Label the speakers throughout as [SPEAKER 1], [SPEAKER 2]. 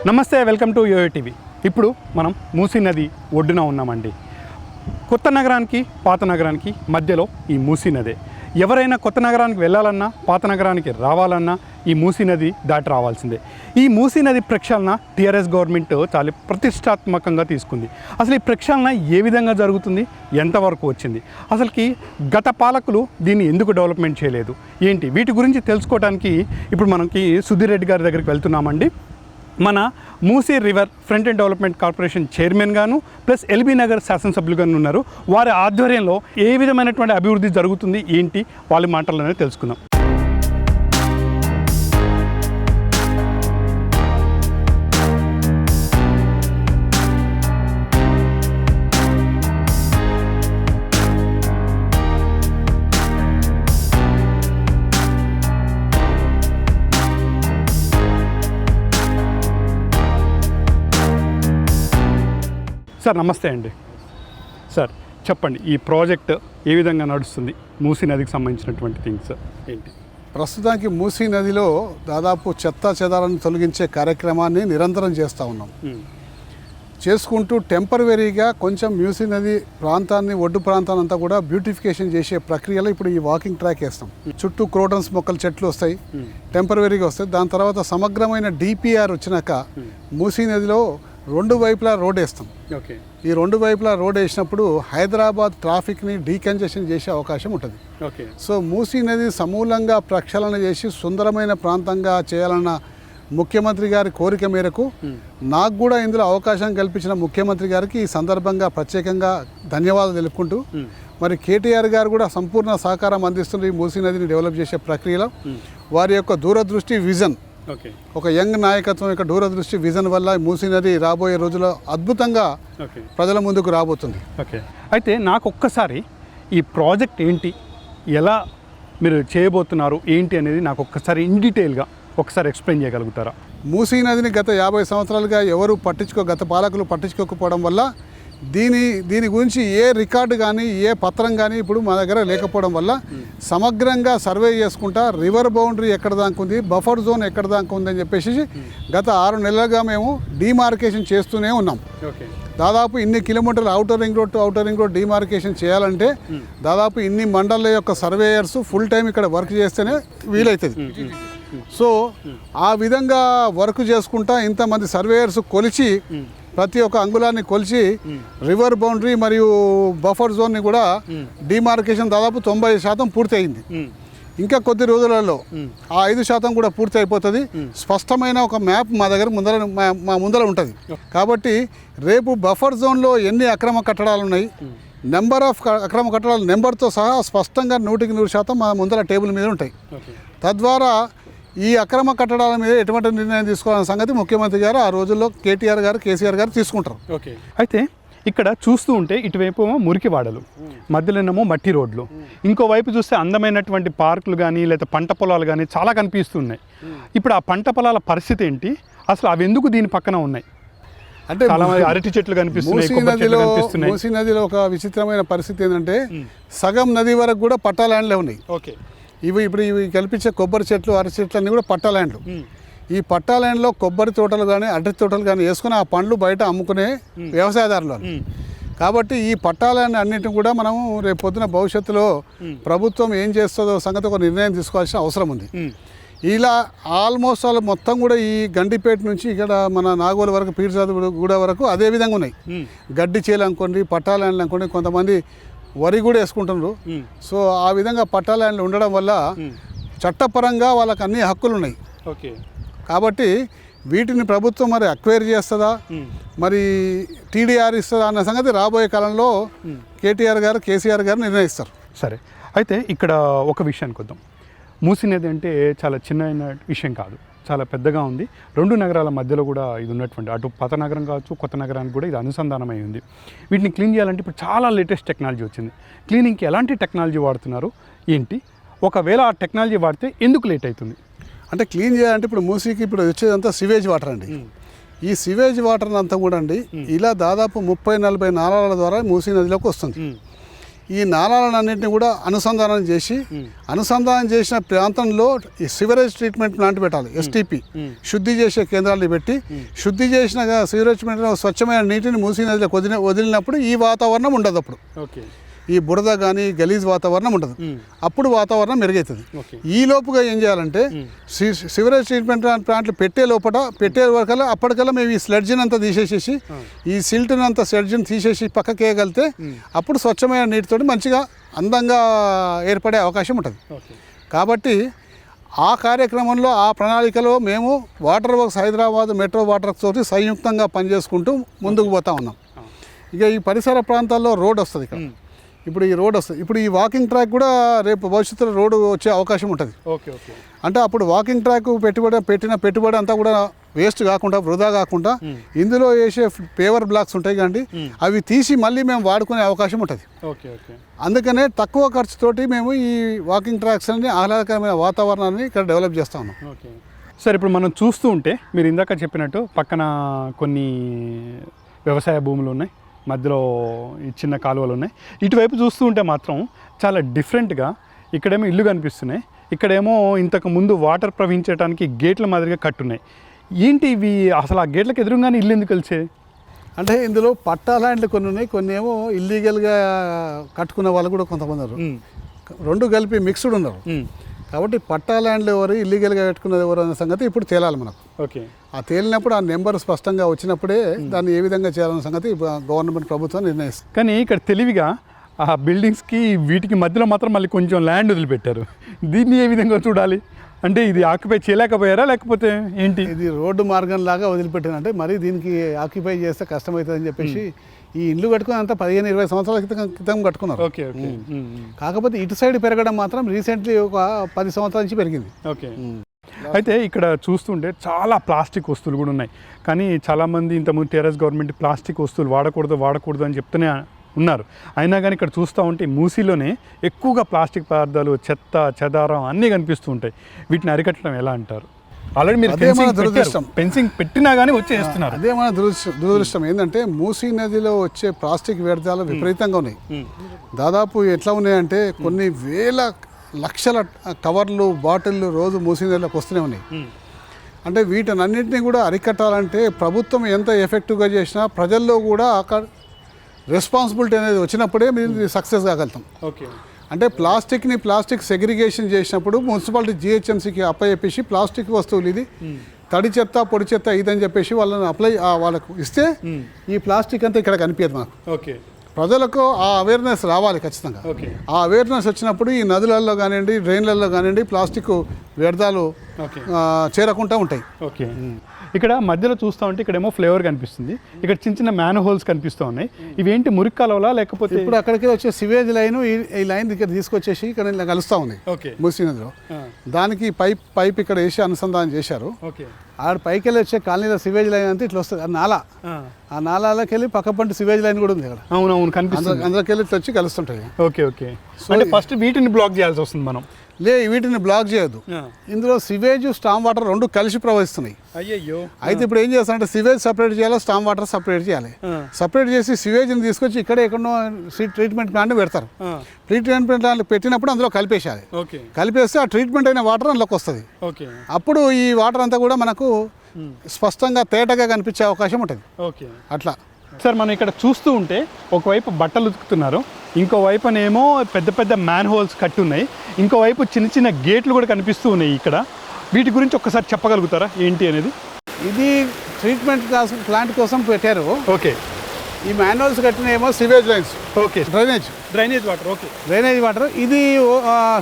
[SPEAKER 1] నమస్తే, welcome to yo-yo TV. ఇప్పుడు మనం మూసీ నది ఒడ్డున ఉన్నామండి. కొత్త నగరానికి పాత నగరానికి మధ్యలో ఈ మూసీ నదే. ఎవరైనా కొత్త నగరానికి వెళ్ళాలన్నా పాత నగరానికి రావాలన్నా ఈ మూసీ నది దాటి రావాల్సిందే. ఈ మూసీ నది ప్రక్షాళన టీఆర్ఎస్ గవర్నమెంట్ చాలా ప్రతిష్టాత్మకంగా తీసుకుంది. అసలు ఈ ప్రక్షాళన ఏ విధంగా జరుగుతుంది, ఎంతవరకు వచ్చింది, అసలుకి గత పాలకులు దీన్ని ఎందుకు డెవలప్మెంట్ చేయలేదు, ఏంటి, వీటి గురించి తెలుసుకోవడానికి ఇప్పుడు మనకి సుధీర్ రెడ్డి గారి దగ్గరికి వెళ్తున్నామండి. మన Musi river front and development corporation chairman గాను ప్లస్ ఎల్బీ నగర్ శాసనసభ్యులుగాను ఉన్నారు. వారి ఆధ్వర్యంలో ఏ విధమైనటువంటి అభివృద్ధి జరుగుతుంది, ఏంటి, వాళ్ళ మాటల్లోనే తెలుసుకుందాం. సార్ నమస్తే అండి. సార్ చెప్పండి, ఈ ప్రాజెక్ట్ ఏ విధంగా నడుస్తుంది, మూసీ నదికి సంబంధించినటువంటి థింగ్స్ ఏంటి?
[SPEAKER 2] ప్రస్తుతానికి మూసీ నదిలో దాదాపు చెత్తా చెదారాన్ని తొలగించే కార్యక్రమాన్ని నిరంతరం చేస్తూ ఉన్నాం. చేసుకుంటూ టెంపరవరీగా కొంచెం మూసీ నది ప్రాంతాన్ని, ఒడ్డు ప్రాంతాన్ని అంతా కూడా బ్యూటిఫికేషన్ చేసే ప్రక్రియలో ఇప్పుడు ఈ వాకింగ్ ట్రాక్ వేస్తాం. చుట్టూ క్రోటన్స్ మొక్కలు, చెట్లు వస్తాయి, టెంపరవరీగా వస్తాయి. దాని తర్వాత సమగ్రమైన డిపిఆర్ వచ్చినాక మూసీ నదిలో రెండు వైపులా రోడ్ వేస్తాం.
[SPEAKER 1] ఓకే,
[SPEAKER 2] ఈ రెండు వైపులా రోడ్ వేసినప్పుడు హైదరాబాద్ ట్రాఫిక్ని డీకంజెషన్ చేసే అవకాశం ఉంటుంది.
[SPEAKER 1] ఓకే,
[SPEAKER 2] సో మూసీ నది సమూలంగా ప్రక్షాళన చేసి సుందరమైన ప్రాంతంగా చేయాలన్న ముఖ్యమంత్రి గారి కోరిక మేరకు నాకు కూడా ఇందులో అవకాశం కల్పించిన ముఖ్యమంత్రి గారికి ఈ సందర్భంగా ప్రత్యేకంగా ధన్యవాదాలు తెలుపుకుంటూ, మరి కేటీఆర్ గారు కూడా సంపూర్ణ సహకారం అందిస్తున్న ఈ మూసీ నదిని డెవలప్ చేసే ప్రక్రియలో వారి యొక్క దూరదృష్టి, విజన్, ఒక యంగ్ నాయకత్వం యొక్క దూరదృష్టి, విజన్ వల్ల మూసీ నది రాబోయే రోజుల్లో అద్భుతంగా ప్రజల ముందుకు రాబోతుంది.
[SPEAKER 1] ఓకే, అయితే నాకు ఒక్కసారి ఈ ప్రాజెక్ట్ ఏంటి, ఎలా మీరు చేయబోతున్నారు, ఏంటి అనేది నాకు ఒక్కసారి ఇన్ డీటెయిల్గా ఒకసారి ఎక్స్ప్లెయిన్ చేయగలుగుతారా?
[SPEAKER 2] మూసీ నదిని గత 50 సంవత్సరాలుగా ఎవరు గత పాలకులు పట్టించుకోకపోవడం వల్ల దీని గురించి ఏ రికార్డు కానీ ఏ పత్రం కానీ ఇప్పుడు మా దగ్గర లేకపోవడం వల్ల సమగ్రంగా సర్వే చేసుకుంటా రివర్ బౌండరీ ఎక్కడ దాకా ఉంది, బఫర్ జోన్ ఎక్కడ దాకా ఉంది అని చెప్పేసి గత 6 నెలలుగా మేము డిమార్కేషన్ చేస్తూనే ఉన్నాం. దాదాపు ఇన్ని కిలోమీటర్లు outer ring road to outer ring road demarcation చేయాలంటే దాదాపు ఇన్ని మండల యొక్క సర్వేయర్స్ ఫుల్ టైం ఇక్కడ వర్క్ చేస్తేనే వీలవుతుంది. సో ఆ విధంగా వర్క్ చేసుకుంటా ఇంతమంది సర్వేయర్స్ కొలిచి ప్రతి ఒక్క అంగుళాన్ని కొలిచి రివర్ బౌండరీ మరియు బఫర్ జోన్ని కూడా డిమార్కేషన్ దాదాపు 90% పూర్తి అయింది. ఇంకా కొద్ది రోజులలో ఆ 5% కూడా పూర్తి అయిపోతుంది. స్పష్టమైన ఒక మ్యాప్ మా దగ్గర మా ముందర ఉంటుంది. కాబట్టి రేపు బఫర్ జోన్లో ఎన్ని అక్రమ కట్టడాలు ఉన్నాయి, నెంబర్ ఆఫ్ అక్రమ కట్టడాల నెంబర్తో సహా స్పష్టంగా 100% మా ముందర టేబుల్ మీద ఉంటాయి. తద్వారా ఈ అక్రమ కట్టడాల మీద ఎటువంటి నిర్ణయం తీసుకోవాలన్న సంగతి ముఖ్యమంత్రి గారు ఆ రోజుల్లో కేటీఆర్ గారు, కేసీఆర్ గారు తీసుకుంటారు.
[SPEAKER 1] ఓకే, అయితే ఇక్కడ చూస్తూ ఉంటే ఇటువైపు ఏమో మురికి వాడలు, మధ్యలోనేమో మట్టి రోడ్లు, ఇంకోవైపు చూస్తే అందమైనటువంటి పార్కులు కానీ లేదా పంట పొలాలు కానీ చాలా కనిపిస్తున్నాయి. ఇప్పుడు ఆ పంట పొలాల పరిస్థితి ఏంటి, అసలు అవి ఎందుకు దీని పక్కన ఉన్నాయి? అంటే చాలా అరటి చెట్లు కనిపిస్తున్నాయి.
[SPEAKER 2] మూసీ నదిలో ఒక విచిత్రమైన పరిస్థితి ఏంటంటే సగం నది వరకు కూడా పట్టా ల్యాండ్లే ఉన్నాయి.
[SPEAKER 1] ఓకే, ఇవి
[SPEAKER 2] కల్పించే కొబ్బరి చెట్లు, అరటి చెట్లు అన్నీ కూడా పట్టా ల్యాండ్లు. ఈ పట్టా ల్యాండ్లో కొబ్బరి తోటలు కానీ అరటి తోటలు కానీ వేసుకుని ఆ పండ్లు బయట అమ్ముకునే వ్యవసాయదారులు. కాబట్టి ఈ పట్టా ల్యాండ్ అన్నింటిని కూడా మనము రేపు పొద్దున భవిష్యత్తులో ప్రభుత్వం ఏం చేస్తుందో సంగతి ఒక నిర్ణయం తీసుకోవాల్సిన అవసరం ఉంది. ఇలా ఆల్మోస్ట్ వాళ్ళు మొత్తం కూడా ఈ గండిపేట నుంచి ఇక్కడ మన నాగోలు వరకు, పీర్జాదగూడ వరకు అదే విధంగా ఉన్నాయి. గడ్డి చేలు అనుకోండి, పట్టా ల్యాండ్లు అనుకోండి, కొంతమంది వరి కూడా వేసుకుంటున్నారు. సో ఆ విధంగా పట్టా ల్యాండ్లు ఉండడం వల్ల చట్టపరంగా వాళ్ళకి అన్ని హక్కులు ఉన్నాయి.
[SPEAKER 1] ఓకే,
[SPEAKER 2] కాబట్టి వీటిని ప్రభుత్వం మరి అక్వైర్ చేస్తుందా, మరి టీడీఆర్ ఇస్తుందా అన్న సంగతి రాబోయే కాలంలో కేటీఆర్ గారు, కేసీఆర్ గారు నిర్ణయిస్తారు.
[SPEAKER 1] సరే, అయితే ఇక్కడ ఒక విషయానికి వద్దాం. మూసీ నది అంటే చాలా చిన్న విషయం కాదు, చాలా పెద్దగా ఉంది. 2 నగరాల మధ్యలో కూడా ఇది ఉన్నటువంటి, అటు పాత నగరం కావచ్చు, కొత్త నగరానికి కూడా ఇది అనుసంధానమై ఉంది. వీటిని క్లీన్ చేయాలంటే ఇప్పుడు చాలా లేటెస్ట్ టెక్నాలజీ వచ్చింది. క్లీనింగ్కి ఎలాంటి టెక్నాలజీ వాడుతున్నారు, ఏంటి, ఒకవేళ ఆ టెక్నాలజీ వాడితే ఎందుకు లేట్ అవుతుంది?
[SPEAKER 2] అంటే క్లీన్ చేయాలంటే ఇప్పుడు మూసీకి ఇప్పుడు వచ్చేదంతా సివేజ్ వాటర్ అండి. ఈ సివేజ్ వాటర్ అంతా కూడా అండి ఇలా దాదాపు 30-40 నాళాల ద్వారా మూసీ నదిలోకి వస్తుంది. ఈ నాళాలన్నింటినీ కూడా అనుసంధానం చేసిన ప్రాంతంలో ఈ సివరేజ్ ట్రీట్మెంట్ ప్లాంట్ పెట్టాలి, ఎస్టీపీ, శుద్ధి చేసే కేంద్రాలు పెట్టి శుద్ధి చేసిన సివరేజ్ ట్రీట్మెంట్ స్వచ్ఛమైన నీటిని మూసీ నదిలో వదిలినప్పుడు ఈ వాతావరణం ఉండదు. అప్పుడు ఈ బురద కానీ గలీజ్ వాతావరణం ఉండదు, అప్పుడు వాతావరణం మెరుగవుతుంది. ఈ లోపుగా ఏం చేయాలంటే సివరేజ్ ట్రీట్మెంట్ ప్లాంట్లు పెట్టే వరకల్లా అప్పటికల్లా మేము ఈ స్లెడ్జిని అంతా తీసేసేసి ఈ సిల్ట్ని అంతా స్లెడ్జిని తీసేసి పక్కకి వేయగలిగితే అప్పుడు స్వచ్ఛమైన నీటితో మంచిగా అందంగా ఏర్పడే అవకాశం ఉంటుంది. కాబట్టి ఆ కార్యక్రమంలో ఆ ప్రణాళికలో మేము water works Hyderabad metro water works తోటి సంయుక్తంగా పనిచేసుకుంటూ ముందుకు పోతా ఉన్నాం. ఇక ఈ పరిసర ప్రాంతాల్లో రోడ్ వస్తుంది. ఇప్పుడు ఈ రోడ్ వస్తుంది, ఇప్పుడు ఈ వాకింగ్ ట్రాక్ కూడా రేపు భవిష్యత్తులో రోడ్డు వచ్చే అవకాశం ఉంటుంది. అంటే అప్పుడు వాకింగ్ ట్రాక్ పెట్టిన పెట్టుబడి అంతా కూడా వేస్ట్ కాకుండా, వృధా కాకుండా ఇందులో వేసే పేవర్ బ్లాక్స్ ఉంటాయి కానీ అవి తీసి మళ్ళీ మేము వాడుకునే అవకాశం ఉంటుంది. అందుకనే తక్కువ ఖర్చుతోటి మేము ఈ వాకింగ్ ట్రాక్స్ అన్ని ఆహ్లాదకరమైన వాతావరణాన్ని ఇక్కడ డెవలప్ చేస్తా ఉన్నాం.
[SPEAKER 1] సార్, ఇప్పుడు మనం చూస్తూ ఉంటే మీరు ఇందాక చెప్పినట్టు పక్కన కొన్ని వ్యవసాయ భూములు ఉన్నాయి, మధ్యలో ఈ చిన్న కాలువలు ఉన్నాయి. ఇటువైపు చూస్తూ ఉంటే మాత్రం చాలా డిఫరెంట్గా ఇక్కడేమో ఇల్లు కనిపిస్తున్నాయి, ఇక్కడేమో ఇంతకు ముందు వాటర్ ప్రవహించడానికి గేట్ల మాదిరిగా కట్టున్నాయి. ఏంటి ఇవి? అసలు ఆ గేట్లకు ఎదురుగానే ఇల్లు ఎందుకు కలిసే?
[SPEAKER 2] అంటే ఇందులో పట్టా ల్యాండ్లు కొన్ని ఉన్నాయి, కొన్ని ఏమో ఇల్లీగల్గా కట్టుకున్న వాళ్ళు కూడా కొంతమంది ఉన్నారు, రెండు కలిపి మిక్స్డ్ ఉన్నారు. కాబట్టి పట్టా ల్యాండ్లు ఎవరు, ఇల్లీగల్గా పెట్టుకున్నది ఎవరు అనే సంగతి ఇప్పుడు తేలాలి మనకు. ఆ తేలినప్పుడు ఆ నెంబర్ స్పష్టంగా వచ్చినప్పుడే దాన్ని ఏ విధంగా చేయాలన్న సంగతి గవర్నమెంట్ ప్రభుత్వం నిర్ణయిస్తుంది.
[SPEAKER 1] కానీ ఇక్కడ తెలివిగా ఆ బిల్డింగ్స్కి వీటికి మధ్యలో మాత్రం మళ్ళీ కొంచెం ల్యాండ్ వదిలిపెట్టారు. దీన్ని ఏ విధంగా చూడాలి? అంటే ఇది ఆక్యుపై చేయలేకపోయారా లేకపోతే ఏంటి?
[SPEAKER 2] ఇది రోడ్డు మార్గం లాగా వదిలిపెట్టారంటే మరి దీనికి ఆక్యుపై చేస్తే కష్టమవుతుందని చెప్పేసి ఈ ఇల్లు కట్టుకుని అంతా 15-20 సంవత్సరాల క్రితం కట్టుకున్నారు. కాకపోతే ఇటు సైడ్ పెరగడం మాత్రం రీసెంట్లీ ఒక 10 సంవత్సరాల నుంచి పెరిగింది.
[SPEAKER 1] అయితే ఇక్కడ చూస్తుంటే చాలా ప్లాస్టిక్ వస్తువులు కూడా ఉన్నాయి. కానీ చాలామంది ఇంతకుముందు టీఆర్ఎస్ గవర్నమెంట్ ప్లాస్టిక్ వస్తువులు వాడకూడదు అని చెప్తూనే ఉన్నారు. అయినా కానీ ఇక్కడ చూస్తూ ఉంటే మూసీలోనే ఎక్కువగా ప్లాస్టిక్ పదార్థాలు, చెత్త చెదారం అన్నీ కనిపిస్తూ ఉంటాయి. వీటిని అరికట్టడం ఎలా అంటారు? ఆల్రెడీ మీరు ఫెన్సింగ్ పెట్టినా కానీ వచ్చేస్తున్నారు.
[SPEAKER 2] అదే మన దురదృష్టం ఏంటంటే మూసీ నదిలో వచ్చే ప్లాస్టిక్ వ్యర్థాలు విపరీతంగా ఉన్నాయి. దాదాపు ఎట్లా ఉన్నాయంటే కొన్ని వేల లక్షల కవర్లు, బాటిళ్ళు రోజు మూసీ నదిలోకి వస్తూనే ఉన్నాయి. అంటే వీటన్నింటినీ కూడా అరికట్టాలంటే ప్రభుత్వం ఎంత ఎఫెక్టివ్గా చేసినా ప్రజల్లో కూడా అక్కడ రెస్పాన్సిబిలిటీ అనేది వచ్చినప్పుడే మీరు సక్సెస్ కాగలుగుతాం. అంటే ప్లాస్టిక్ సెగ్రిగేషన్ చేసినప్పుడు మున్సిపాలిటీ జిహెచ్ఎంసీకి అప్పచెప్పేసి ప్లాస్టిక్ వస్తువులు ఇది తడి చెత్త పొడి చెత్త ఇదని చెప్పేసి వాళ్ళకు ఇస్తే ఈ ప్లాస్టిక్ అంతా ఇక్కడ కనిపించదు మాకు. ప్రజలకు ఆ అవేర్నెస్ రావాలి ఖచ్చితంగా. ఆ అవేర్నెస్ వచ్చినప్పుడు ఈ నదులలో కానివ్వండి, డ్రైన్లలో కానివ్వండి ప్లాస్టిక్ వ్యర్థాలు చేరకుండా ఉంటాయి.
[SPEAKER 1] ఇక్కడ మధ్యలో చూస్తూ ఉంటే ఇక్కడేమో ఫ్లేవర్ కనిపిస్తుంది, ఇక్కడ చిన్న చిన్న మ్యాన్ హోల్స్ కనిపిస్తూ ఉన్నాయి. ఇవేంటి మురికి కాలువలా లేకపోతే?
[SPEAKER 2] ఇప్పుడు అక్కడికి వచ్చే సివేజ్ లైన్ ఈ లైన్ ఇక్కడ తీసుకొచ్చేసి ఇక్కడ ఇలా కలుస్తూ ఉంది మూసీ నదిలో. దానికి పైప్ ఇక్కడ వేసి అనుసంధానం చేశారు. ఆడ పైకి వెళ్ళి వచ్చే కాలనీలో సివేజ్ లైన్ అంతా ఇట్లా వస్తుంది. ఆ నాలాలోకి వెళ్ళి పక్క పంట సివేజ్ లైన్ కూడా ఉంది ఇక్కడ.
[SPEAKER 1] అవునవును కనిపిస్తుంది.
[SPEAKER 2] అందులోకి వెళ్ళి వచ్చి కలుస్తుంటాయి.
[SPEAKER 1] అంటే ఫస్ట్ వీటిని బ్లాక్ చేయాల్సి వస్తుంది మనం.
[SPEAKER 2] వీటిని బ్లాక్ చేయొద్దు. ఇందులో సివేజ్, స్టామ్ వాటర్ రెండు కలిసి ప్రవహిస్తున్నాయి. అయితే ఇప్పుడు ఏం చేస్తారంటే సివేజ్ సపరేట్ చేయాలి, స్టామ్ వాటర్ సపరేట్ చేయాలి. సపరేట్ చేసి సివేజ్ని తీసుకొచ్చి ఇక్కడ ఎక్కడో ట్రీట్మెంట్ ప్లాంట్ పెడతారు. ట్రీట్మెంట్ ప్లాంట్ పెట్టినప్పుడు అందులో కలిపేసేయాలి. కలిపేస్తే ఆ ట్రీట్మెంట్ అయిన వాటర్ అందులోకి వస్తుంది. అప్పుడు ఈ వాటర్ అంతా కూడా మనకు స్పష్టంగా తేటగా కనిపించే అవకాశం ఉంటుంది. అట్లా
[SPEAKER 1] సార్, మనం ఇక్కడ చూస్తూ ఉంటే ఒకవైపు బట్టలు ఉతుకుతున్నారు, ఇంకోవైపునేమో పెద్ద పెద్ద మ్యాన్ హోల్స్ కట్టి ఉన్నాయి, ఇంకోవైపు చిన్న చిన్న గేట్లు కూడా కనిపిస్తూ ఉన్నాయి. ఇక్కడ వీటి గురించి ఒక్కసారి చెప్పగలుగుతారా ఏంటి అనేది?
[SPEAKER 2] ఇది ట్రీట్మెంట్ ప్లాంట్ కోసం పెట్టారు. ఈ మ్యాన్ హోల్స్ కట్టినేమో సివేజ్ లైన్స్. Drainage water. ఇది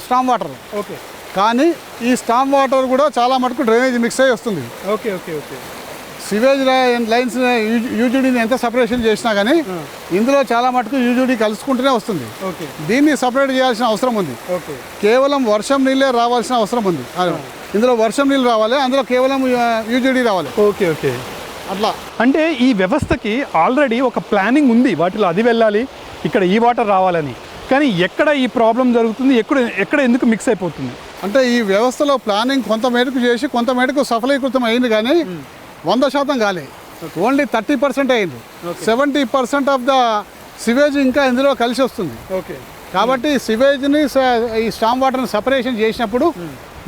[SPEAKER 2] స్టామ్ వాటర్. కానీ ఈ స్టామ్ వాటర్ కూడా చాలా మటుకు డ్రైనేజ్ మిక్స్ అయ్యి వస్తుంది. సివేజ్ లైన్స్ యూజీడీని ఎంత సపరేషన్ చేసినా కానీ ఇందులో చాలా మటుకు యూజీడీ కలుసుకుంటూనే వస్తుంది. దీన్ని సపరేట్ చేయాల్సిన అవసరం ఉంది. కేవలం వర్షం నీళ్ళే రావాల్సిన అవసరం ఉంది. ఇందులో వర్షం నీళ్ళు రావాలి, అందులో కేవలం యూజీడీ రావాలి. అట్లా
[SPEAKER 1] అంటే ఈ వ్యవస్థకి ఆల్రెడీ ఒక ప్లానింగ్ ఉంది, వాటిలో అది వెళ్ళాలి, ఇక్కడ ఈ వాటర్ రావాలని. కానీ ఎక్కడ ఈ ప్రాబ్లం జరుగుతుంది, ఎక్కడ ఎందుకు మిక్స్ అయిపోతుంది?
[SPEAKER 2] అంటే ఈ వ్యవస్థలో ప్లానింగ్ కొంత మేరకు చేసి కొంత మేరకు సఫలీకృతం అయింది, కానీ 100% కాలే. ఓన్లీ 30% అయింది. 70% ఆఫ్ ద సివేజ్ ఇంకా ఇందులో కలిసి వస్తుంది. కాబట్టి సివేజ్ని ఈ స్టామ్ వాటర్ని సపరేషన్ చేసినప్పుడు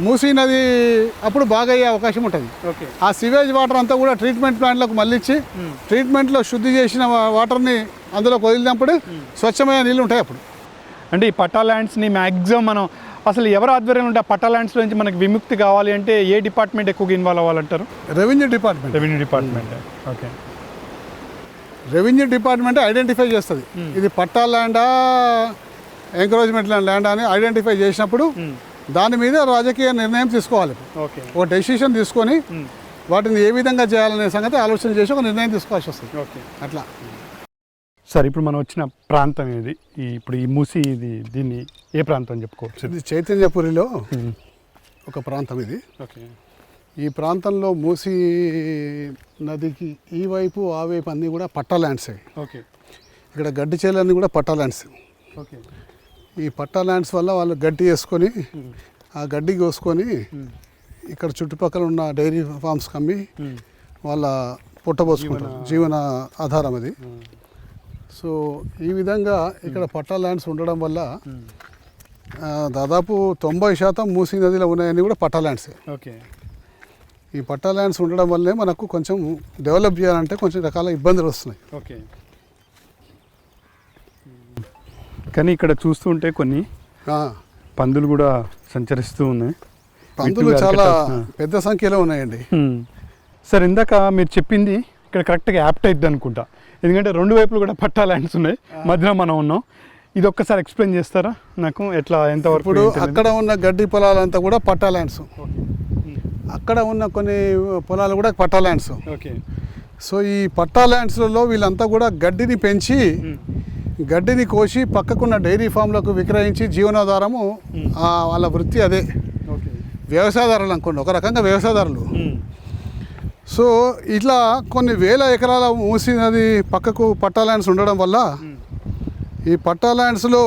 [SPEAKER 2] మూసీ నది అప్పుడు బాగా అయ్యే అవకాశం ఉంటుంది.
[SPEAKER 1] ఓకే.
[SPEAKER 2] ఆ సివేజ్ వాటర్ అంతా కూడా ట్రీట్మెంట్ ప్లాంట్లకు మళ్ళించి ట్రీట్మెంట్లో శుద్ధి చేసిన వాటర్ని అందులోకి వదిలినప్పుడు స్వచ్ఛమైన నీళ్ళు ఉంటాయి అప్పుడు.
[SPEAKER 1] అంటే ఈ పట్టా ల్యాండ్స్ని మ్యాక్సిమం మనం అసలు ఎవరు ఆధ్వర్యంలో ఉంటే ఆ పట్టా ల్యాండ్స్ నుంచి మనకి విముక్తి కావాలి అంటే ఏ డిపార్ట్మెంట్ ఎక్కువగా ఇన్వాల్వ్ అవ్వాలంటారు?
[SPEAKER 2] Revenue department.
[SPEAKER 1] Revenue department. Okay.
[SPEAKER 2] Revenue department identify చేస్తుంది ఇది పట్టా ల్యాండా ఎంకరేజ్మెంట్ ల్యాండా అని ఐడెంటిఫై చేసినప్పుడు దాని మీద రాజకీయ నిర్ణయం తీసుకోవాలి.
[SPEAKER 1] ఓకే.
[SPEAKER 2] ఒక డెసిషన్ తీసుకొని వాటిని ఏ విధంగా చేయాలనే సంగతి ఆలోచన చేసి ఒక నిర్ణయం తీసుకోవాల్సి వస్తుంది.
[SPEAKER 1] ఓకే.
[SPEAKER 2] అట్లా.
[SPEAKER 1] సార్ ఇప్పుడు మనం వచ్చిన ప్రాంతం ఇది ఇప్పుడు ఈ మూసీ దీన్ని ఏ ప్రాంతం చెప్పుకోవచ్చు?
[SPEAKER 2] ఇది చైతన్యపురిలో ఒక ప్రాంతం ఇది.
[SPEAKER 1] ఓకే.
[SPEAKER 2] ఈ ప్రాంతంలో మూసీ నదికి ఈ వైపు ఆ వైపు అన్నీ కూడా పట్టా ల్యాండ్స్.
[SPEAKER 1] ఓకే.
[SPEAKER 2] ఇక్కడ గడ్డి చేలన్నీ కూడా పట్టా ల్యాండ్స్.
[SPEAKER 1] ఓకే.
[SPEAKER 2] ఈ పట్టా ల్యాండ్స్ వల్ల వాళ్ళు గడ్డి వేసుకొని ఆ గడ్డి కోసుకొని ఇక్కడ చుట్టుపక్కల ఉన్న డైరీ ఫార్మ్స్కి అమ్మి వాళ్ళ పుట్టబోసుకుంటారు. జీవన ఆధారం అది. సో ఈ విధంగా ఇక్కడ పట్టా ల్యాండ్స్ ఉండడం వల్ల దాదాపు 90% మూసీ నదిలో ఉన్నాయని కూడా పట్టా ల్యాండ్సే.
[SPEAKER 1] ఓకే.
[SPEAKER 2] ఈ పట్టా ల్యాండ్స్ ఉండడం వల్లే మనకు కొంచెం డెవలప్ చేయాలంటే కొంచెం రకాల ఇబ్బందులు వస్తున్నాయి.
[SPEAKER 1] ఓకే. కానీ ఇక్కడ చూస్తుంటే కొన్ని పందులు కూడా సంచరిస్తూ ఉన్నాయి.
[SPEAKER 2] పందులు చాలా పెద్ద సంఖ్యలో ఉన్నాయండి.
[SPEAKER 1] సార్ ఇందాక మీరు చెప్పింది ఇక్కడ కరెక్ట్గా యాప్ట్ అవుతుంది అనుకుంటా, ఎందుకంటే రెండు వైపులు కూడా పట్టా ల్యాండ్స్ ఉన్నాయి, మధ్యలో మనం ఉన్నాం. ఇది ఒక్కసారి ఎక్స్ప్లెయిన్ చేస్తారా నాకు, ఎట్లా ఎంతవరకు?
[SPEAKER 2] ఇప్పుడు అక్కడ ఉన్న గడ్డి పొలాలంతా కూడా పట్టా ల్యాండ్స్, అక్కడ ఉన్న కొన్ని పొలాలు కూడా పట్టా ల్యాండ్స్.
[SPEAKER 1] ఓకే.
[SPEAKER 2] సో ఈ పట్టా ల్యాండ్స్లలో వీళ్ళంతా కూడా గడ్డిని పెంచి గడ్డిని కోసి పక్కకున్న డైరీ ఫామ్లకు విక్రయించి జీవనాధారము వాళ్ళ వృత్తి అదే. వ్యవసాయదారులు అనుకోండి, ఒక రకంగా వ్యవసాయదారులు. సో ఇట్లా కొన్ని వేల ఎకరాల మూసీ నది పక్కకు పట్టా ల్యాండ్స్ ఉండడం వల్ల ఈ పట్టా ల్యాండ్స్లో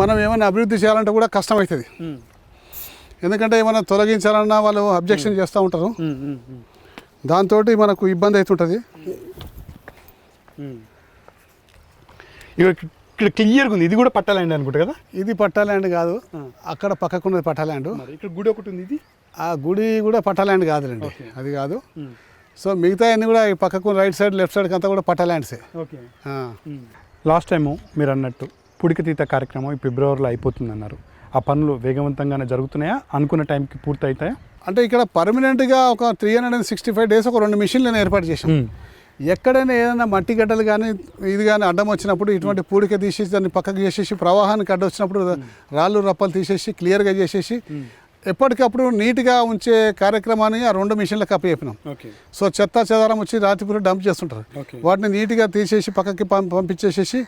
[SPEAKER 2] మనం ఏమైనా అభివృద్ధి చేయాలంటే కూడా కష్టమవుతుంది. ఎందుకంటే ఏమైనా తొలగించాలన్నా వాళ్ళు అబ్జెక్షన్ చేస్తూ ఉంటారు, దాంతో మనకు ఇబ్బంది అవుతుంటుంది.
[SPEAKER 1] ఇక్కడ క్లియర్గా ఉంది, ఇది కూడా పట్టా ల్యాండ్ అనుకుంటా కదా?
[SPEAKER 2] ఇది పట్టా ల్యాండ్ కాదు, అక్కడ పక్కకున్నది పట్టా ల్యాండ్.
[SPEAKER 1] ఇక్కడ గుడి ఒకటి ఉంది, ఇది
[SPEAKER 2] ఆ గుడి కూడా పట్టా ల్యాండ్ కాదులేండి, అది కాదు. సో మిగతా అన్నీ కూడా ఈ పక్కకు రైట్ సైడ్ లెఫ్ట్ సైడ్కి అంతా కూడా పట్టా ల్యాండ్సే.
[SPEAKER 1] ఓకే. లాస్ట్ టైము మీరు అన్నట్టు పుడికతీత కార్యక్రమం ఈ ఫిబ్రవరిలో అయిపోతుంది అన్నారు. ఆ పనులు వేగవంతంగానే జరుగుతున్నాయా? అనుకున్న టైంకి పూర్తి అవుతాయా?
[SPEAKER 2] అంటే ఇక్కడ పర్మనెంట్గా ఒక 365 days ఒక 2 మిషన్లను ఏర్పాటు చేసాం. ఎక్కడైనా ఏదైనా మట్టి గడ్డలు కానీ ఇది కానీ అడ్డం వచ్చినప్పుడు ఇటువంటి పూడిక తీసేసి దాన్ని పక్కకు చేసేసి ప్రవాహానికి అడ్డం వచ్చినప్పుడు రాళ్ళు రప్పలు తీసేసి క్లియర్గా చేసేసి ఎప్పటికప్పుడు నీట్గా ఉంచే కార్యక్రమాన్ని ఆ 2 మిషన్లకు అప్పచెప్పినాం. సో చెత్త చెదారం వచ్చి రాత్రిపూట డంప్ చేస్తుంటారు, వాటిని నీట్గా తీసేసి పక్కకి పంపించేసేసి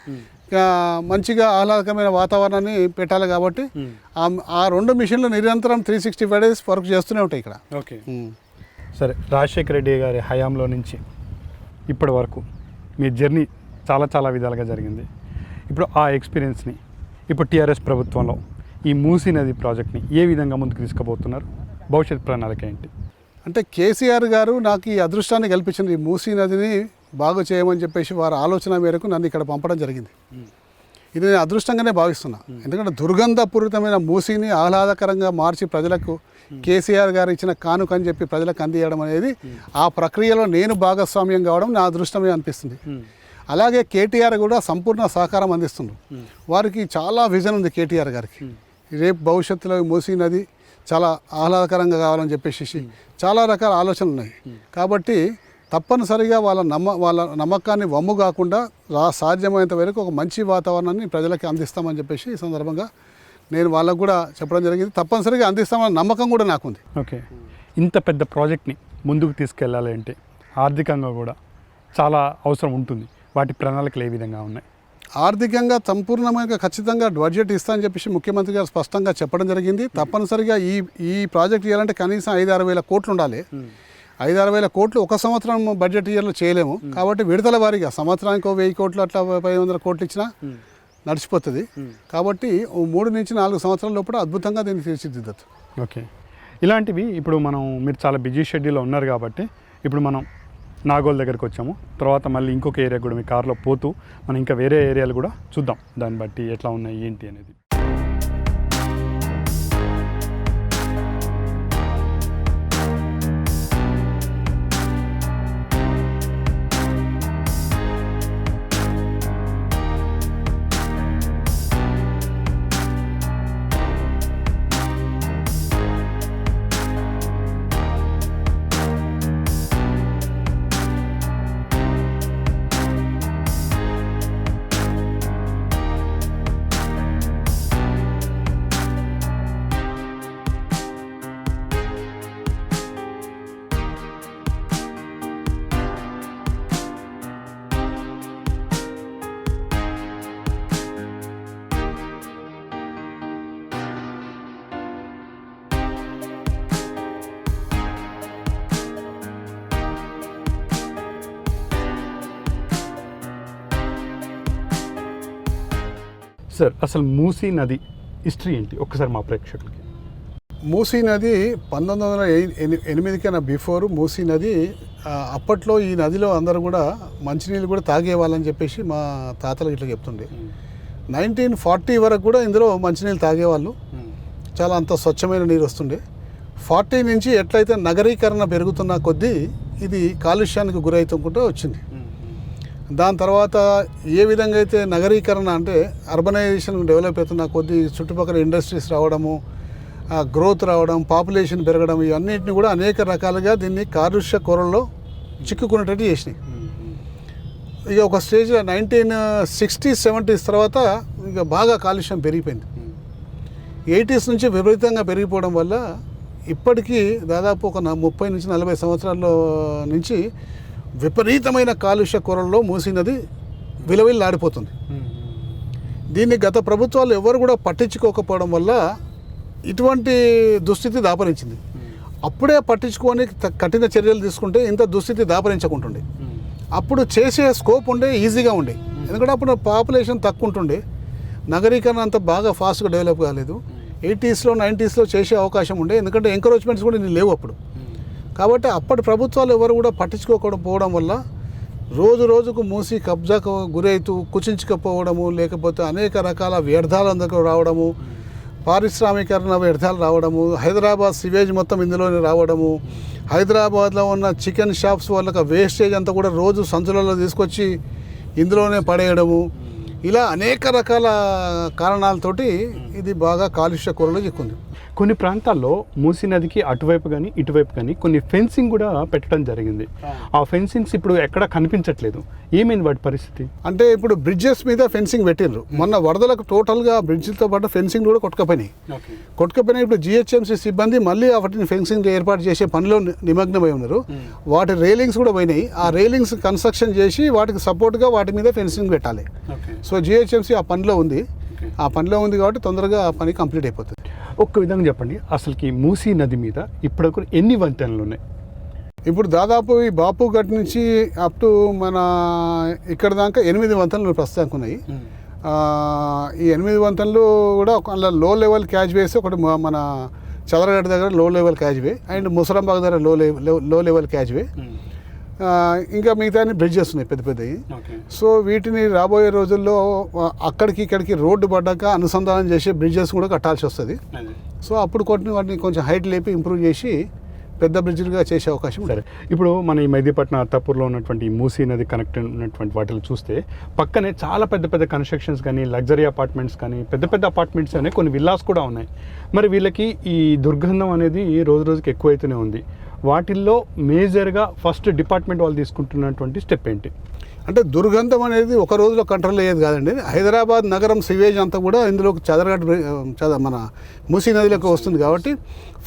[SPEAKER 2] మంచిగా ఆహ్లాదకరమైన వాతావరణాన్ని పెట్టాలి. కాబట్టి ఆ 2 మిషన్లు నిరంతరం 365 days వర్క్ చేస్తూనే ఉంటాయి ఇక్కడ.
[SPEAKER 1] ఓకే. సరే, రాజశేఖర రెడ్డి గారి హయాంలో నుంచి ఇప్పటి వరకు మీ జర్నీ చాలా చాలా విధాలుగా జరిగింది. ఇప్పుడు ఆ ఎక్స్పీరియన్స్ని ఇప్పుడు టీఆర్ఎస్ ప్రభుత్వంలో ఈ మూసీ నది ప్రాజెక్ట్ని ఏ విధంగా ముందుకు తీసుకుపోతున్నారు? భవిష్యత్ ప్రణాళిక ఏంటి?
[SPEAKER 2] అంటే కేసీఆర్ గారు నాకు ఈ అదృష్టాన్ని కల్పించింది, ఈ మూసీ నదిని బాగు చేయమని చెప్పేసి వారి ఆలోచన మేరకు నన్ను ఇక్కడ పంపడం జరిగింది. ఇది నేను అదృష్టంగానే భావిస్తున్నా. ఎందుకంటే దుర్గంధపూరితమైన మూసీని ఆహ్లాదకరంగా మార్చి ప్రజలకు కేసీఆర్ గారు ఇచ్చిన కానుక అని చెప్పి ప్రజలకు అందియడం అనేది, ఆ ప్రక్రియలో నేను భాగస్వామ్యం కావడం నా అదృష్టమే అనిపిస్తుంది. అలాగే కేటీఆర్ కూడా సంపూర్ణ సహకారం అందిస్తున్నారు. వారికి చాలా విజన్ ఉంది కేటీఆర్ గారికి. రేపు భవిష్యత్తులో మూసీ నది చాలా ఆహ్లాదకరంగా కావాలని చెప్పేసి చాలా రకాల ఆలోచనలు ఉన్నాయి. కాబట్టి తప్పనిసరిగా వాళ్ళ నమ్మకాన్ని వమ్ము కాకుండా సాధ్యమైనంత వరకు ఒక మంచి వాతావరణాన్ని ప్రజలకి అందిస్తామని చెప్పేసి ఈ సందర్భంగా నేను వాళ్ళకు కూడా చెప్పడం జరిగింది. తప్పనిసరిగా అందిస్తామన్న నమ్మకం కూడా నాకుంది.
[SPEAKER 1] ఓకే. ఇంత పెద్ద ప్రాజెక్ట్ని ముందుకు తీసుకెళ్ళాలి అంటే ఆర్థికంగా కూడా చాలా అవసరం ఉంటుంది. వాటి ప్రణాళికలు ఏ విధంగా ఉన్నాయి?
[SPEAKER 2] ఆర్థికంగా సంపూర్ణంగా ఖచ్చితంగా బడ్జెట్ ఇస్తామని చెప్పేసి ముఖ్యమంత్రి గారు స్పష్టంగా చెప్పడం జరిగింది. తప్పనిసరిగా ఈ ప్రాజెక్ట్ చేయాలంటే కనీసం 5-6 వేల కోట్లు ఉండాలి. 5-6 వేల కోట్లు ఒక సంవత్సరం బడ్జెట్ ఇయర్లో చేయలేము. కాబట్టి విడతల వారీగా సంవత్సరానికి 1000 కోట్లు అట్లా 500 కోట్లు ఇచ్చినా నడిచిపోతుంది. కాబట్టి 3 నుంచి 4 సంవత్సరాల లోపల అద్భుతంగా దీన్ని తీర్చిదిద్దచ్చు.
[SPEAKER 1] ఓకే. ఇలాంటివి ఇప్పుడు మీరు చాలా బిజీ షెడ్యూల్లో ఉన్నారు కాబట్టి ఇప్పుడు మనం నాగోల్ దగ్గరికి వచ్చాము. తర్వాత మళ్ళీ ఇంకొక ఏరియా కూడా మీ కార్లో పోతూ మనం ఇంకా వేరే ఏరియాలు కూడా చూద్దాం, దాన్ని బట్టి ఎట్లా ఉన్నాయి ఏంటి అనేది. సార్, అసలు మూసీ నది హిస్టరీ ఏంటి ఒక్కసారి మా ప్రేక్షకులకి?
[SPEAKER 2] మూసీ నది 1908 కన్నా బిఫోర్ మూసీ నది అప్పట్లో ఈ నదిలో అందరూ కూడా మంచినీళ్ళు కూడా తాగేవాళ్ళని చెప్పేసి మా తాతలు ఇట్లా చెప్తుండే. 1940 వరకు కూడా ఇందులో మంచినీళ్ళు తాగేవాళ్ళు, చాలా అంత స్వచ్ఛమైన నీరు వస్తుండే. 40 నుంచి ఎట్లయితే నగరీకరణ పెరుగుతున్న కొద్దీ ఇది కాలుష్యానికి గురవుతుంకుంటూ వచ్చింది. దాని తర్వాత ఏ విధంగా అయితే నగరీకరణ అంటే అర్బనైజేషన్ డెవలప్ అవుతున్న కొద్దీ చుట్టుపక్కల ఇండస్ట్రీస్ రావడము, గ్రోత్ రావడం, పాపులేషన్ పెరగడం, ఇవన్నిటిని కూడా అనేక రకాలుగా దీన్ని కాలుష్య కొరల్లో చిక్కుకునేటట్టు చేసినాయి. ఇక ఒక స్టేజ్ 1960s 70s తర్వాత ఇక బాగా కాలుష్యం పెరిగిపోయింది. 80s నుంచి విపరీతంగా పెరిగిపోవడం వల్ల ఇప్పటికీ దాదాపు ఒక 30 నుంచి 40 సంవత్సరాల నుంచి విపరీతమైన కాలుష్య కొరల్లో మూసీ నది విలవిల్లాడిపోతుంది. దీన్ని గత ప్రభుత్వాలు ఎవరు కూడా పట్టించుకోకపోవడం వల్ల ఇటువంటి దుస్థితి దాపరించింది. అప్పుడే పట్టించుకొని కఠిన చర్యలు తీసుకుంటే ఇంత దుస్థితి దాపరించకుంటుండే. అప్పుడు చేసే స్కోప్ ఉండే, ఈజీగా ఉండే. ఎందుకంటే అప్పుడు పాపులేషన్ తక్కువ ఉంటుండే, నగరీకరణ అంత బాగా ఫాస్ట్గా డెవలప్ కాలేదు. 80s 90s చేసే అవకాశం ఉండే, ఎందుకంటే ఎంకరేజ్మెంట్స్ కూడా లేవు అప్పుడు. కాబట్టి అప్పటి ప్రభుత్వాలు ఎవరు కూడా పట్టించుకోకపోవడం వల్ల రోజు రోజుకు మూసి కబ్జాకు గురైతూ కుచించుకపోవడము, లేకపోతే అనేక రకాల వ్యర్థాలు అందుకు రావడము, పారిశ్రామికరణ వ్యర్థాలు రావడము, హైదరాబాద్ సివేజ్ మొత్తం ఇందులోనే రావడము, హైదరాబాద్లో ఉన్న చికెన్ షాప్స్ వాళ్ళకి వేస్టేజ్ అంతా కూడా రోజు సంచులలో తీసుకొచ్చి ఇందులోనే పడేయడము, ఇలా అనేక రకాల కారణాలతోటి ఇది బాగా కాలుష్య కొరలో చిక్కుంది.
[SPEAKER 1] కొన్ని ప్రాంతాల్లో మూసీ నదికి అటువైపు కానీ ఇటువైపు కానీ కొన్ని ఫెన్సింగ్ కూడా పెట్టడం జరిగింది. ఆ ఫెన్సింగ్స్ ఇప్పుడు ఎక్కడ కనిపించట్లేదు. ఏమైంది వాటి పరిస్థితి?
[SPEAKER 2] అంటే ఇప్పుడు బ్రిడ్జెస్ మీద ఫెన్సింగ్ పెట్టిండ్రు. మొన్న వరదలకు టోటల్గా బ్రిడ్జిలతో పాటు ఫెన్సింగ్ కూడా కొట్టుకపోయినాయి. ఇప్పుడు జిహెచ్ఎంసీ సిబ్బంది మళ్ళీ వాటిని ఫెన్సింగ్ ఏర్పాటు చేసే పనిలో నిమగ్నమై ఉన్నారు. వాటి రైలింగ్స్ కూడా పోయినాయి. ఆ రైలింగ్స్ కన్స్ట్రక్షన్ చేసి వాటికి సపోర్ట్గా వాటి మీద ఫెన్సింగ్ పెట్టాలి. సో జిహెచ్ఎంసీ ఆ పనిలో ఉంది. కాబట్టి తొందరగా ఆ పని కంప్లీట్ అయిపోతుంది.
[SPEAKER 1] ఒక్క విధంగా చెప్పండి, అసలుకి మూసీ నది మీద ఇప్పటివరకు ఎన్ని వంతెనలు ఉన్నాయి?
[SPEAKER 2] ఇప్పుడు దాదాపు ఈ బాపుఘట్ నుంచి అప్ టు మన ఇక్కడ దాకా 8 వంతెనలు ప్రస్తుతానికి ఉన్నాయి. ఈ 8 వంతెనలు కూడా ఒక లో లెవెల్ క్యాచ్ వేసి, ఒకటి మన చదరగడ్డ దగ్గర లో level catch way, and Musarambagh దగ్గర లో లెవెల్ క్యాచ్ వే, ఇంకా మిగతా బ్రిడ్జెస్ ఉన్నాయి పెద్ద పెద్దవి. సో వీటిని రాబోయే రోజుల్లో అక్కడికి ఇక్కడికి రోడ్డు పడ్డాక అనుసంధానం చేసే బ్రిడ్జెస్ కూడా కట్టాల్సి వస్తుంది. సో అప్పుడు వాటిని కొంచెం హైట్ లేపి ఇంప్రూవ్ చేసి పెద్ద బ్రిడ్జ్లుగా చేసే అవకాశం ఉంటుంది.
[SPEAKER 1] ఇప్పుడు మన ఈ మెహదీపట్నం అత్తాపూర్లో ఉన్నటువంటి ఈ మూసీ నది కనెక్ట్ ఉన్నటువంటి వాటిని చూస్తే పక్కనే చాలా పెద్ద పెద్ద కన్స్ట్రక్షన్స్ కానీ, లగ్జరీ అపార్ట్మెంట్స్ కానీ, పెద్ద పెద్ద అపార్ట్మెంట్స్ అనే కొన్ని విల్లాస్ కూడా ఉన్నాయి. మరి వీళ్ళకి ఈ దుర్గంధం అనేది రోజు రోజుకి ఎక్కువైతూనే ఉంది. వాటిల్లో మేజర్గా ఫస్ట్ డిపార్ట్మెంట్ వాళ్ళు తీసుకుంటున్నటువంటి స్టెప్ ఏంటి?
[SPEAKER 2] అంటే దుర్గంధం అనేది ఒక రోజులో కంట్రోల్ అయ్యేది కాదండి. హైదరాబాద్ నగరం సివేజ్ అంతా కూడా ఇందులో మన మూసీ నదిలోకి వస్తుంది. కాబట్టి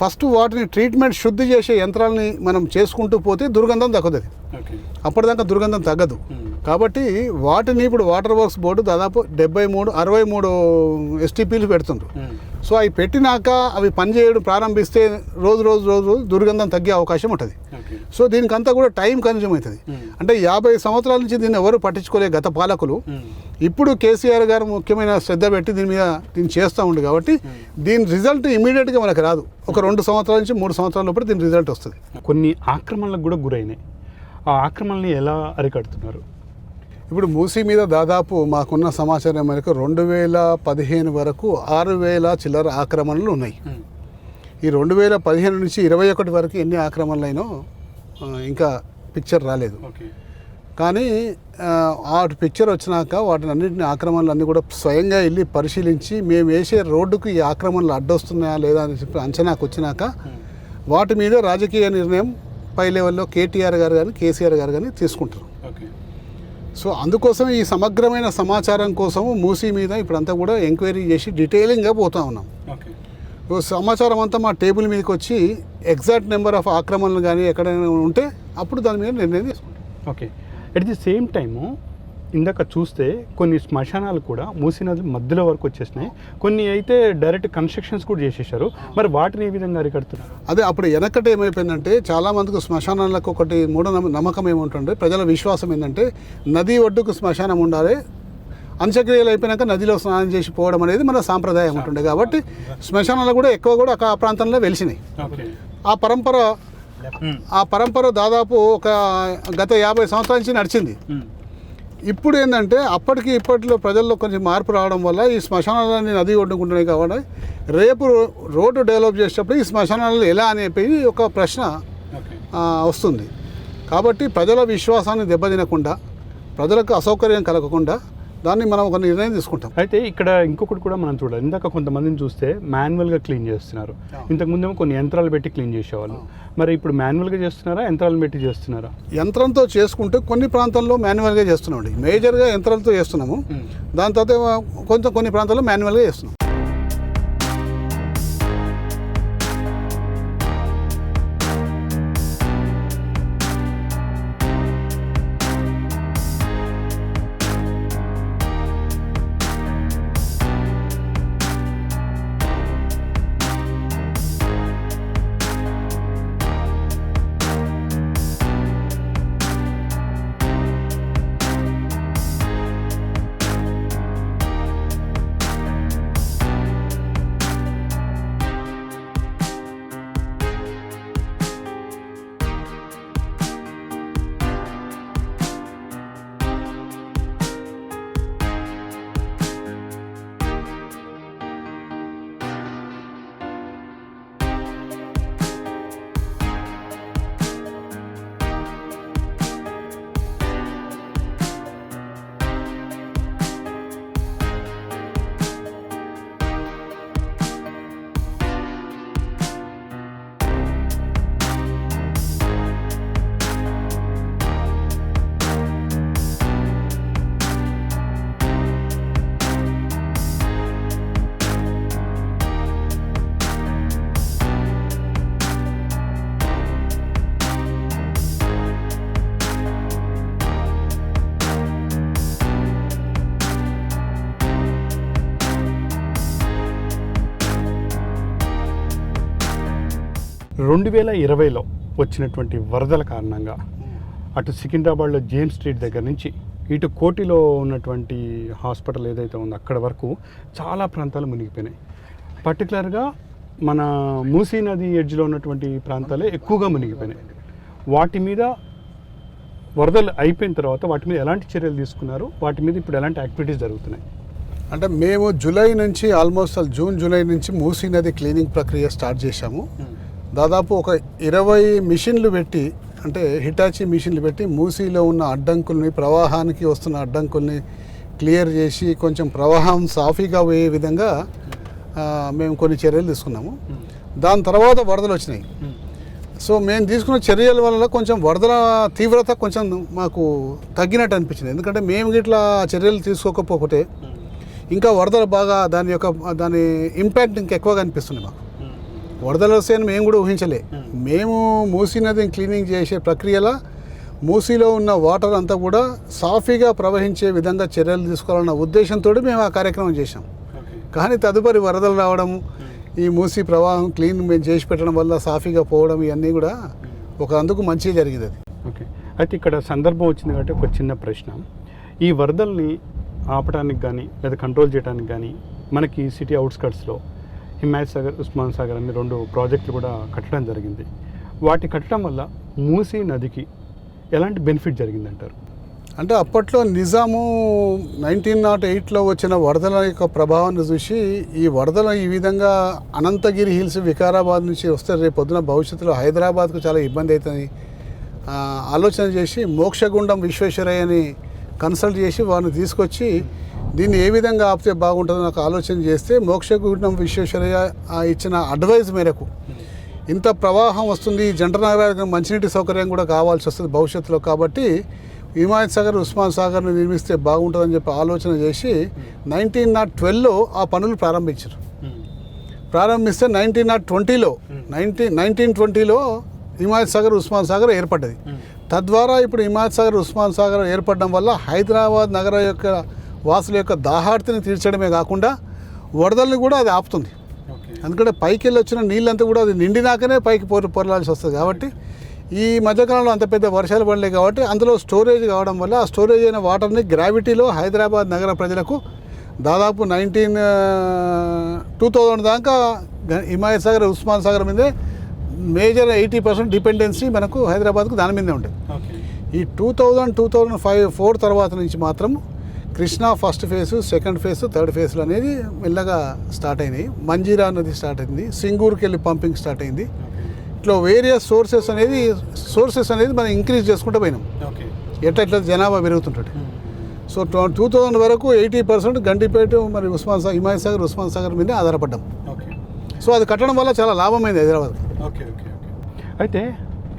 [SPEAKER 2] ఫస్ట్ వాటిని ట్రీట్మెంట్ శుద్ధి చేసే యంత్రాలని మనం చేసుకుంటూ పోతే దుర్గంధం తగ్గుతుంది. అప్పటిదాకా దుర్గంధం తగ్గదు. కాబట్టి వాటిని ఇప్పుడు వాటర్ వర్క్స్ బోర్డు దాదాపు 63 STPలు పెడుతుండ్రు. సో అవి పెట్టినాక అవి పనిచేయడం ప్రారంభిస్తే రోజు దుర్గంధం తగ్గే అవకాశం ఉంటుంది. సో దీనికంతా కూడా టైం కన్జ్యూమ్ అవుతుంది. అంటే 50 సంవత్సరాల నుంచి దీన్ని ఎవరు పట్టించుకోలే గత పాలకులు. ఇప్పుడు కేసీఆర్ గారు ముఖ్యమైన శ్రద్ధ పెట్టి దీన్ని చేస్తూ ఉండు. కాబట్టి దీని రిజల్ట్ ఇమీడియట్గా మనకు రాదు. ఒక 2 సంవత్సరాల నుంచి 3 సంవత్సరాల లోపల దీని రిజల్ట్ వస్తుంది.
[SPEAKER 1] కొన్ని ఆక్రమణలకు కూడా గురైనాయి. ఆ ఆక్రమణని ఎలా అరికడుతున్నారు?
[SPEAKER 2] ఇప్పుడు మూసీ మీద దాదాపు మాకున్న సమాచారం మేరకు 2015 వరకు 6,000 చిల్లర ఆక్రమణలు ఉన్నాయి. ఈ 2015 నుంచి 21 వరకు ఎన్ని ఆక్రమణలు అయినో ఇంకా పిక్చర్ రాలేదు. కానీ ఆ పిక్చర్ వచ్చినాక వాటిని అన్నింటిని ఆక్రమణలు అన్నీ కూడా స్వయంగా వెళ్ళి పరిశీలించి మేము వేసే రోడ్డుకు ఈ ఆక్రమణలు అడ్డొస్తున్నాయా లేదా అని చెప్పి అంచనాకు వచ్చినాక వాటి మీద రాజకీయ నిర్ణయం పై లెవెల్లో కేటీఆర్ గారు కానీ కేసీఆర్ గారు కానీ తీసుకుంటారు. సో అందుకోసం ఈ సమగ్రమైన సమాచారం కోసము మూసీ మీద ఇప్పుడంతా కూడా ఎంక్వైరీ చేసి డీటెయిలింగ్గా పోతూ ఉన్నాం. సమాచారం అంతా మా టేబుల్ మీదకి వచ్చి ఎగ్జాక్ట్ నెంబర్ ఆఫ్ ఆక్రమణలు కానీ ఎక్కడైనా ఉంటే అప్పుడు దాని మీద నిర్ణయం తీసుకుంటాం.
[SPEAKER 1] Okay. At the same time ఇందాక చూస్తే కొన్ని శ్మశానాలు కూడా మూసీ నది మధ్యలో వరకు వచ్చేసినాయి, కొన్ని అయితే డైరెక్ట్ కన్స్ట్రక్షన్స్ కూడా చేసేసారు. మరి వాటిని ఏ విధంగా అరికడుతున్నారు?
[SPEAKER 2] అదే అప్పుడు వెనకట ఏమైపోయిందంటే చాలామందికి శ్మశానాలకు ఒకటి నమ్మకం ఏముంటుండే, ప్రజల విశ్వాసం ఏంటంటే నది ఒడ్డుకు శ్మశానం ఉండాలి, అంత్యక్రియలు అయిపోయినాక నదిలో స్నానం చేసి పోవడం అనేది మన సాంప్రదాయం ఉంటుండే. కాబట్టి శ్మశానాలు కూడా ఎక్కువ కూడా ఆ ప్రాంతంలో వెలిసినాయి. ఆ పరంపర దాదాపు ఒక గత 50 సంవత్సరాల నుంచి నడిచింది. ఇప్పుడు ఏంటంటే అప్పటికి ఇప్పట్లో ప్రజల్లో కొంచెం మార్పు రావడం వల్ల ఈ శ్మశానాలన్నీ నది ఒడ్డుకుంటున్నాయి. కాబట్టి రేపు రోడ్డు డెవలప్ చేసేటప్పుడు ఈ శ్మశానాలు ఎలా అని చెప్పి ఒక ప్రశ్న వస్తుంది. కాబట్టి ప్రజల విశ్వాసాన్ని దెబ్బతినకుండా, ప్రజలకు అసౌకర్యం కలగకుండా దాన్ని మనం ఒక నిర్ణయం తీసుకుంటాం.
[SPEAKER 1] అయితే ఇక్కడ ఇంకొకటి కూడా మనం చూడాలి. ఇందాక కొంతమందిని చూస్తే మాన్యువల్గా క్లీన్ చేస్తున్నారు, ఇంతకుముందేమో కొన్ని యంత్రాలు పెట్టి క్లీన్ చేసేవాళ్ళు. మరి ఇప్పుడు మాన్యువల్గా చేస్తున్నారా, యంత్రాలు పెట్టి చేస్తున్నారా?
[SPEAKER 2] యంత్రంతో చేసుకుంటే కొన్ని ప్రాంతాల్లో మాన్యువల్గా చేస్తున్నాం. మేజర్గా యంత్రాలతో చేస్తున్నాము, దాని తర్వాత కొన్ని ప్రాంతాల్లో మాన్యువల్గా చేస్తున్నాం.
[SPEAKER 1] రెండు 2020లో వచ్చినటువంటి వరదల కారణంగా అటు సికింద్రాబాద్లో జేమ్స్ స్ట్రీట్ దగ్గర నుంచి ఇటు కోటిలో ఉన్నటువంటి హాస్పిటల్ ఏదైతే ఉందో అక్కడ వరకు చాలా ప్రాంతాలు మునిగిపోయినాయి. పర్టికులర్గా మన మూసీ నది ఎడ్జ్లో ఉన్నటువంటి ప్రాంతాలే ఎక్కువగా మునిగిపోయినాయి. వాటి మీద వరదలు అయిపోయిన తర్వాత వాటి మీద ఎలాంటి చర్యలు తీసుకున్నారు, వాటి మీద ఇప్పుడు ఎలాంటి యాక్టివిటీస్ జరుగుతున్నాయి?
[SPEAKER 2] అంటే మేము జూలై నుంచి ఆల్మోస్ట్ జూలై నుంచి మూసీ నది క్లీనింగ్ ప్రక్రియ స్టార్ట్ చేశాము. దాదాపు ఒక 20 మిషన్లు పెట్టి, అంటే హిటాచీ మిషన్లు పెట్టి మూసీలో ఉన్న అడ్డంకుల్ని, ప్రవాహానికి వస్తున్న అడ్డంకుల్ని క్లియర్ చేసి కొంచెం ప్రవాహం సాఫీగా పోయే విధంగా మేము కొన్ని చర్యలు తీసుకున్నాము. దాని తర్వాత వరదలు వచ్చినాయి. సో మేము తీసుకున్న చర్యల వల్ల కొంచెం వరదల తీవ్రత కొంచెం మాకు తగ్గినట్టు అనిపించింది. ఎందుకంటే మేము ఇట్లా చర్యలు తీసుకోకపోతే ఇంకా వరదలు బాగా దాని ఇంపాక్ట్ ఇంకెక్కువగా అనిపిస్తుంది మాకు. వరదలు వస్తాయని మేము కూడా ఊహించలే. మేము మూసీ నదిని క్లీనింగ్ చేసే ప్రక్రియలో మూసీలో ఉన్న వాటర్ అంతా కూడా సాఫీగా ప్రవహించే విధంగా చర్యలు తీసుకోవాలన్న ఉద్దేశంతో మేము ఆ కార్యక్రమం చేశాం. కానీ తదుపరి వరదలు రావడం, ఈ మూసీ ప్రవాహం క్లీన్ మేము చేసి పెట్టడం వల్ల సాఫీగా పోవడం, ఇవన్నీ కూడా ఒక అందుకు మంచిగా జరిగింది అది.
[SPEAKER 1] ఓకే. అయితే ఇక్కడ సందర్భం వచ్చింది కాబట్టి ఒక చిన్న ప్రశ్న. ఈ వరదల్ని ఆపడానికి కానీ లేదా కంట్రోల్ చేయడానికి కానీ మనకి సిటీ అవుట్స్కట్స్లో హిమాయత్ సాగర్, ఉస్మాన్ సాగర్ అనే 2 ప్రాజెక్టులు కూడా కట్టడం జరిగింది. వాటి కట్టడం వల్ల మూసీ నదికి ఎలాంటి బెనిఫిట్ జరిగిందంటారు?
[SPEAKER 2] అంటే అప్పట్లో నిజాము 1908లో వచ్చిన వరదల యొక్క ప్రభావాన్ని చూసి ఈ వరదలు ఈ విధంగా అనంతగిరి హిల్స్ వికారాబాద్ నుంచి వస్తే రేపు పొద్దున భవిష్యత్తులో హైదరాబాద్కు చాలా ఇబ్బంది అవుతుంది ఆలోచన చేసి మోక్షగుండం విశ్వేశ్వరయ్యని కన్సల్ట్ చేసి వారిని తీసుకొచ్చి దీన్ని ఏ విధంగా ఆపితే బాగుంటుందో నాకు ఆలోచన చేస్తే మోక్షగుండం విశ్వేశ్వరయ్య ఇచ్చిన అడ్వైజ్ మేరకు ఇంత ప్రవాహం వస్తుంది జంట నగరానికి మంచినీటి సౌకర్యం కూడా కావాల్సి వస్తుంది భవిష్యత్తులో, కాబట్టి హిమాయత్ సాగర్ ఉస్మాన్ సాగర్ని నిర్మిస్తే బాగుంటుందని చెప్పి ఆలోచన చేసి 1912లో ఆ పనులు ప్రారంభించారు. ప్రారంభిస్తే 1920లో హిమాయత్ సాగర్ ఉస్మాన్ సాగర్ ఏర్పడ్డది. తద్వారా ఇప్పుడు హిమాయత్ సాగర్ ఉస్మాన్ సాగర్ ఏర్పడడం వల్ల హైదరాబాద్ నగర యొక్క వాసుల యొక్క దాహార్తిని తీర్చడమే కాకుండా వరదల్ని కూడా అది ఆపుతుంది. ఎందుకంటే పైకి వెళ్ళి వచ్చిన నీళ్ళంతా కూడా అది నిండినాకనే పైకి పొరలాల్సి వస్తుంది. కాబట్టి ఈ మధ్యకాలంలో అంత పెద్ద వర్షాలు పడలేదు కాబట్టి అందులో స్టోరేజ్ కావడం వల్ల ఆ స్టోరేజ్ అయిన వాటర్ని గ్రావిటీలో హైదరాబాద్ నగర ప్రజలకు దాదాపు 2000 దాకా హిమాయత్ సాగర్ ఉస్మాన్ సాగర్ మీదే మేజర్ 80% డిపెండెన్సీ మనకు హైదరాబాద్కు దాని మీదే ఉంటుంది. ఈ 2004 తర్వాత నుంచి మాత్రం Krishna first phase, second phase, third ఫేజ్లు అనేది మెల్లగా స్టార్ట్ అయినాయి. మంజీరా నది స్టార్ట్ అయింది, సింగూరుకి వెళ్ళి పంపింగ్ స్టార్ట్ అయింది. ఇట్లా వేరియస్ సోర్సెస్ అనేది మనం ఇంక్రీజ్ చేసుకుంటూ పోయినాం. ఎట్లా జనాభా పెరుగుతుంటుంది. సో 2000 వరకు 80% గండిపేట మరి ఉస్మాన్ సాగర్ హిమాయత్ సాగర్ ఉస్మాన్ సాగర్ మీద ఆధారపడ్డాం. సో అది కట్టడం వల్ల చాలా లాభమైంది హైదరాబాద్.
[SPEAKER 1] అయితే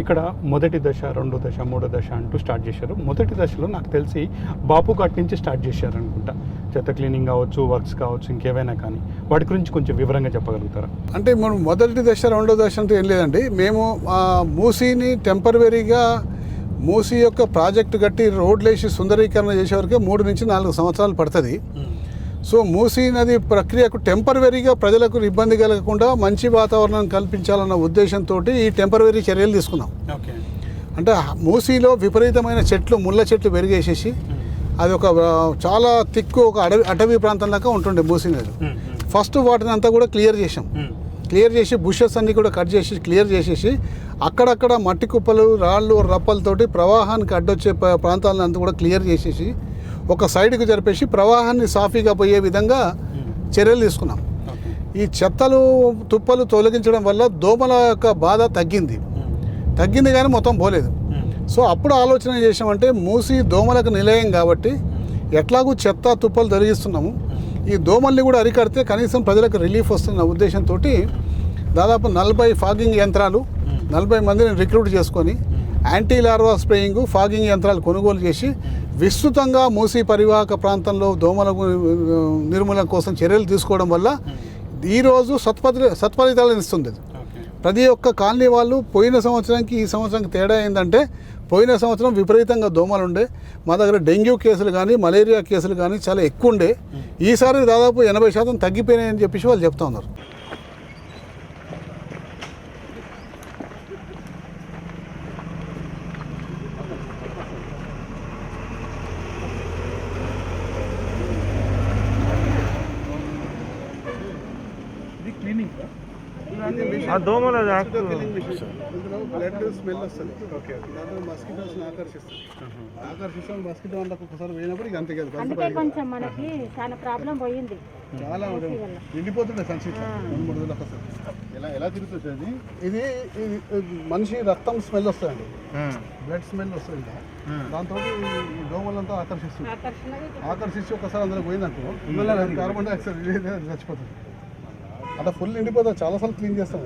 [SPEAKER 1] ఇక్కడ మొదటి దశ, రెండో దశ, మూడో దశ అంటూ స్టార్ట్ చేశారు. మొదటి దశలో నాకు తెలిసి బాపుఘాట్ నుంచి స్టార్ట్ చేశారు అనుకుంటా. చెత్త క్లీనింగ్ కావచ్చు, వర్క్స్ కావచ్చు, ఇంకేవైనా కానీ వాటి గురించి కొంచెం వివరంగా చెప్పగలుగుతారా?
[SPEAKER 2] అంటే మనం మొదటి దశ, రెండో దశ అంటే ఏం లేదండి. మేము మూసీని టెంపరవరీగా మూసీ యొక్క ప్రాజెక్టు కట్టి రోడ్లు వేసి సుందరీకరణ చేసే వరకే 3 నుంచి 4 సంవత్సరాలు పడుతుంది. సో మూసీ నది ప్రక్రియకు టెంపరవరీగా ప్రజలకు ఇబ్బంది కలగకుండా మంచి వాతావరణం కల్పించాలన్న ఉద్దేశంతో ఈ టెంపరవరీ చర్యలు తీసుకున్నాం. అంటే మూసీలో విపరీతమైన చెట్లు, ముళ్ళ చెట్లు పెరిగేసేసి అది ఒక చాలా తిక్కు ఒక అటవీ ప్రాంతం లాగా ఉంటుండే మూసీ నది. ఫస్ట్ వాటిని అంతా కూడా క్లియర్ చేసి బుషెస్ అన్నీ కూడా కట్ చేసి క్లియర్ చేసేసి అక్కడక్కడ మట్టి కుప్పలు, రాళ్ళు, రప్పలతోటి ప్రవాహానికి అడ్డొచ్చే ప్రాంతాలను అంతా కూడా క్లియర్ చేసేసి ఒక సైడ్కి జరిపేసి ప్రవాహాన్ని సాఫీగా పోయే విధంగా చర్యలు తీసుకున్నాం. ఈ చెత్తలు, తుప్పలు తొలగించడం వల్ల దోమల యొక్క బాధ తగ్గింది కానీ మొత్తం పోలేదు. సో అప్పుడు ఆలోచన చేసామంటే మూసి దోమలకు నిలయం కాబట్టి ఎట్లాగూ చెత్త, తుప్పలు తొలగిస్తున్నాము, ఈ దోమల్ని కూడా అరికడితే కనీసం ప్రజలకు రిలీఫ్ వస్తున్న ఉద్దేశంతో దాదాపు 40 ఫాగింగ్ యంత్రాలు, 40 మందిని రిక్రూట్ చేసుకొని యాంటీ లార్వా స్ప్రేయింగ్, ఫాగింగ్ యంత్రాలు కొనుగోలు చేసి విస్తృతంగా మూసీ పరివాహక ప్రాంతంలో దోమల నిర్మూలన కోసం చర్యలు తీసుకోవడం వల్ల ఈరోజు సత్ఫలితాలను ఇస్తుంది. ప్రతి ఒక్క కాలనీ వాళ్ళు పోయిన సంవత్సరానికి ఈ సంవత్సరానికి తేడా ఏంటంటే పోయిన సంవత్సరం విపరీతంగా దోమలు ఉండే, మా దగ్గర డెంగ్యూ కేసులు కానీ మలేరియా కేసులు కానీ చాలా ఎక్కువ ఉండే. ఈసారి దాదాపు 80% తగ్గిపోయినాయని చెప్పేసి వాళ్ళు చెప్తా ఉన్నారు.
[SPEAKER 3] దోమల
[SPEAKER 2] బ్లడ్ స్మెల్ వస్తుంది. దాంట్లో మస్కిటోస్ని ఆకర్షిస్తాం. మస్కిటో వాళ్ళకి ఒకసారి పోయినప్పుడు ఇక అంతే కదా,
[SPEAKER 4] అందుకే కొంచెం మనకి చాలా ప్రాబ్లం పోయింది.
[SPEAKER 2] చాలా నిండిపోతుండే సంచి 2-3 రోజులకు వస్తుంది. ఎలా తిరుగుతుంది అది? ఇది మనిషి రక్తం స్మెల్ వస్తుందండి, బ్లడ్ స్మెల్ వస్తుంది. దాంతో దోమలంతా ఆకర్షించి ఒకసారి అందులో పోయిందనుకో కార్బన్ డైఆక్సైడ్ చచ్చిపోతుంది. అట్లా ఫుల్ నిండిపోతుంది. చాలాసార్లు క్లీన్ చేస్తాం.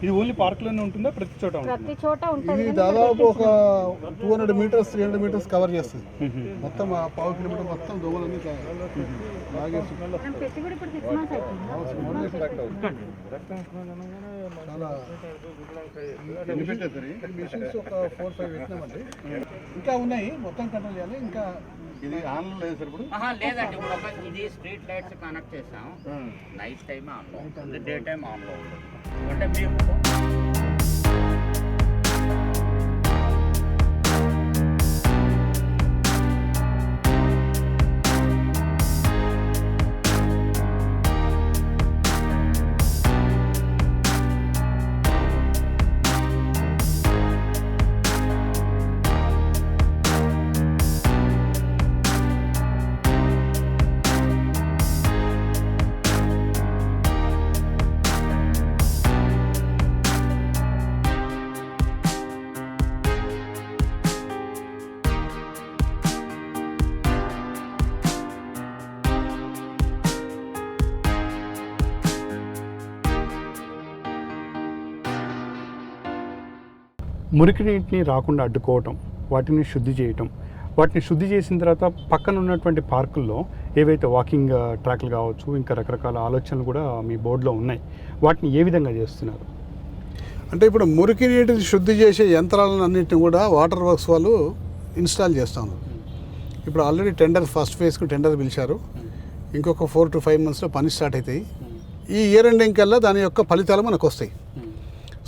[SPEAKER 1] ఇది ఓన్లీ పార్క్లోనే ఉంటుందా? ప్రతి చోట
[SPEAKER 4] ఉంటుంది.
[SPEAKER 2] ఇది దాదాపు ఒక 200 మీటర్స్ 300 మీటర్స్ కవర్ చేస్తుంది. మొత్తం ఆ 1/2 కిలోమీటర్ మొత్తం దోమలన్నీ లాగేసి చాలా మిషన్స్ ఒక 4-5 పెట్టినామండి. ఇంకా ఉన్నాయి, మొత్తం కంట్రోల్ చేయాలి. ఇంకా ఇది ఆన్లో లేదు సార్ ఇప్పుడు?
[SPEAKER 5] లేదండి, ఇప్పుడు ఇది స్ట్రీట్ లైట్స్ కనెక్ట్ చేసాం. నైట్ టైం ఆన్లో ఉంటుంది, డే టైం ఆన్లో ఉంటుంది. అంటే మేము
[SPEAKER 1] మురికి నీటిని రాకుండా అడ్డుకోవటం, వాటిని శుద్ధి చేయటం, వాటిని శుద్ధి చేసిన తర్వాత పక్కన ఉన్నటువంటి పార్కుల్లో ఏవైతే వాకింగ్ ట్రాక్లు కావచ్చు, ఇంకా రకరకాల ఆలోచనలు కూడా మీ బోర్డులో ఉన్నాయి, వాటిని ఏ విధంగా చేస్తున్నారు?
[SPEAKER 2] అంటే ఇప్పుడు మురికి నీటిని శుద్ధి చేసే యంత్రాలను అన్నింటిని కూడా వాటర్ వర్క్స్ వాళ్ళు ఇన్స్టాల్ చేస్తాను. ఇప్పుడు ఆల్రెడీ ఫస్ట్ ఫేజ్కి టెండర్ పిలిచారు. ఇంకొక 4 to 5 monthsలో పని స్టార్ట్ అవుతాయి. ఈ ఇయర్ ఎండింగ్ కల్లా దాని యొక్క ఫలితాలు మనకు వస్తాయి.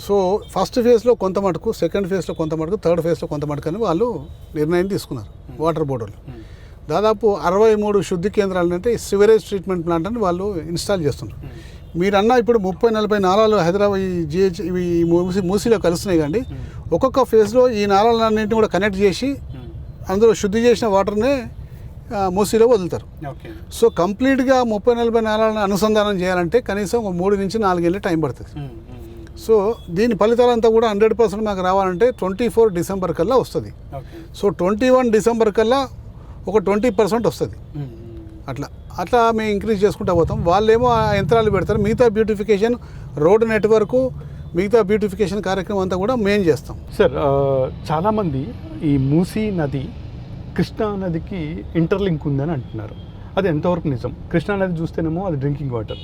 [SPEAKER 2] సో ఫస్ట్ ఫేజ్లో కొంత మటుకు, సెకండ్ ఫేజ్లో కొంత మటుకు, థర్డ్ ఫేజ్లో కొంత మటుకు అని వాళ్ళు నిర్ణయం తీసుకున్నారు. వాటర్ బోర్డు వాళ్ళు దాదాపు 63 శుద్ధి కేంద్రాలు అంటే సివరేజ్ ట్రీట్మెంట్ ప్లాంట్ అని వాళ్ళు ఇన్స్టాల్ చేస్తున్నారు. మీరన్నా ఇప్పుడు 30-40 నాలాలు హైదరాబాద్ ఈ జిహెచ్ ఇవి మూసీలో కలుస్తున్నాయి కానీ ఒక్కొక్క ఫేజ్లో ఈ నాలాలన్నింటినీ కూడా కనెక్ట్ చేసి అందులో శుద్ధి చేసిన వాటర్నే మూసీలో వదులుతారు. సో కంప్లీట్గా 30-40 నాలాలను అనుసంధానం చేయాలంటే కనీసం 3 నుంచి 4 ఏళ్ళ టైం పడుతుంది. సో దీని ఫలితాలంతా కూడా 100% మాకు రావాలంటే 24 డిసెంబర్ కల్లా వస్తుంది. సో 21 డిసెంబర్ కల్లా ఒక 20% వస్తుంది. అట్లా మేము ఇంక్రీజ్ చేసుకుంటూ పోతాం. వాళ్ళేమో ఆ యంత్రాలు పెడతారు. మిగతా బ్యూటిఫికేషన్, రోడ్ నెట్వర్క్, మిగతా బ్యూటిఫికేషన్ కార్యక్రమం అంతా కూడా మేము చేస్తాం.
[SPEAKER 1] సార్, చాలామంది ఈ మూసీ నది కృష్ణా నదికి ఇంటర్లింక్ ఉందని అంటున్నారు. అది ఎంతవరకు నిజం? కృష్ణా నది చూస్తేనేమో అది డ్రింకింగ్ వాటర్,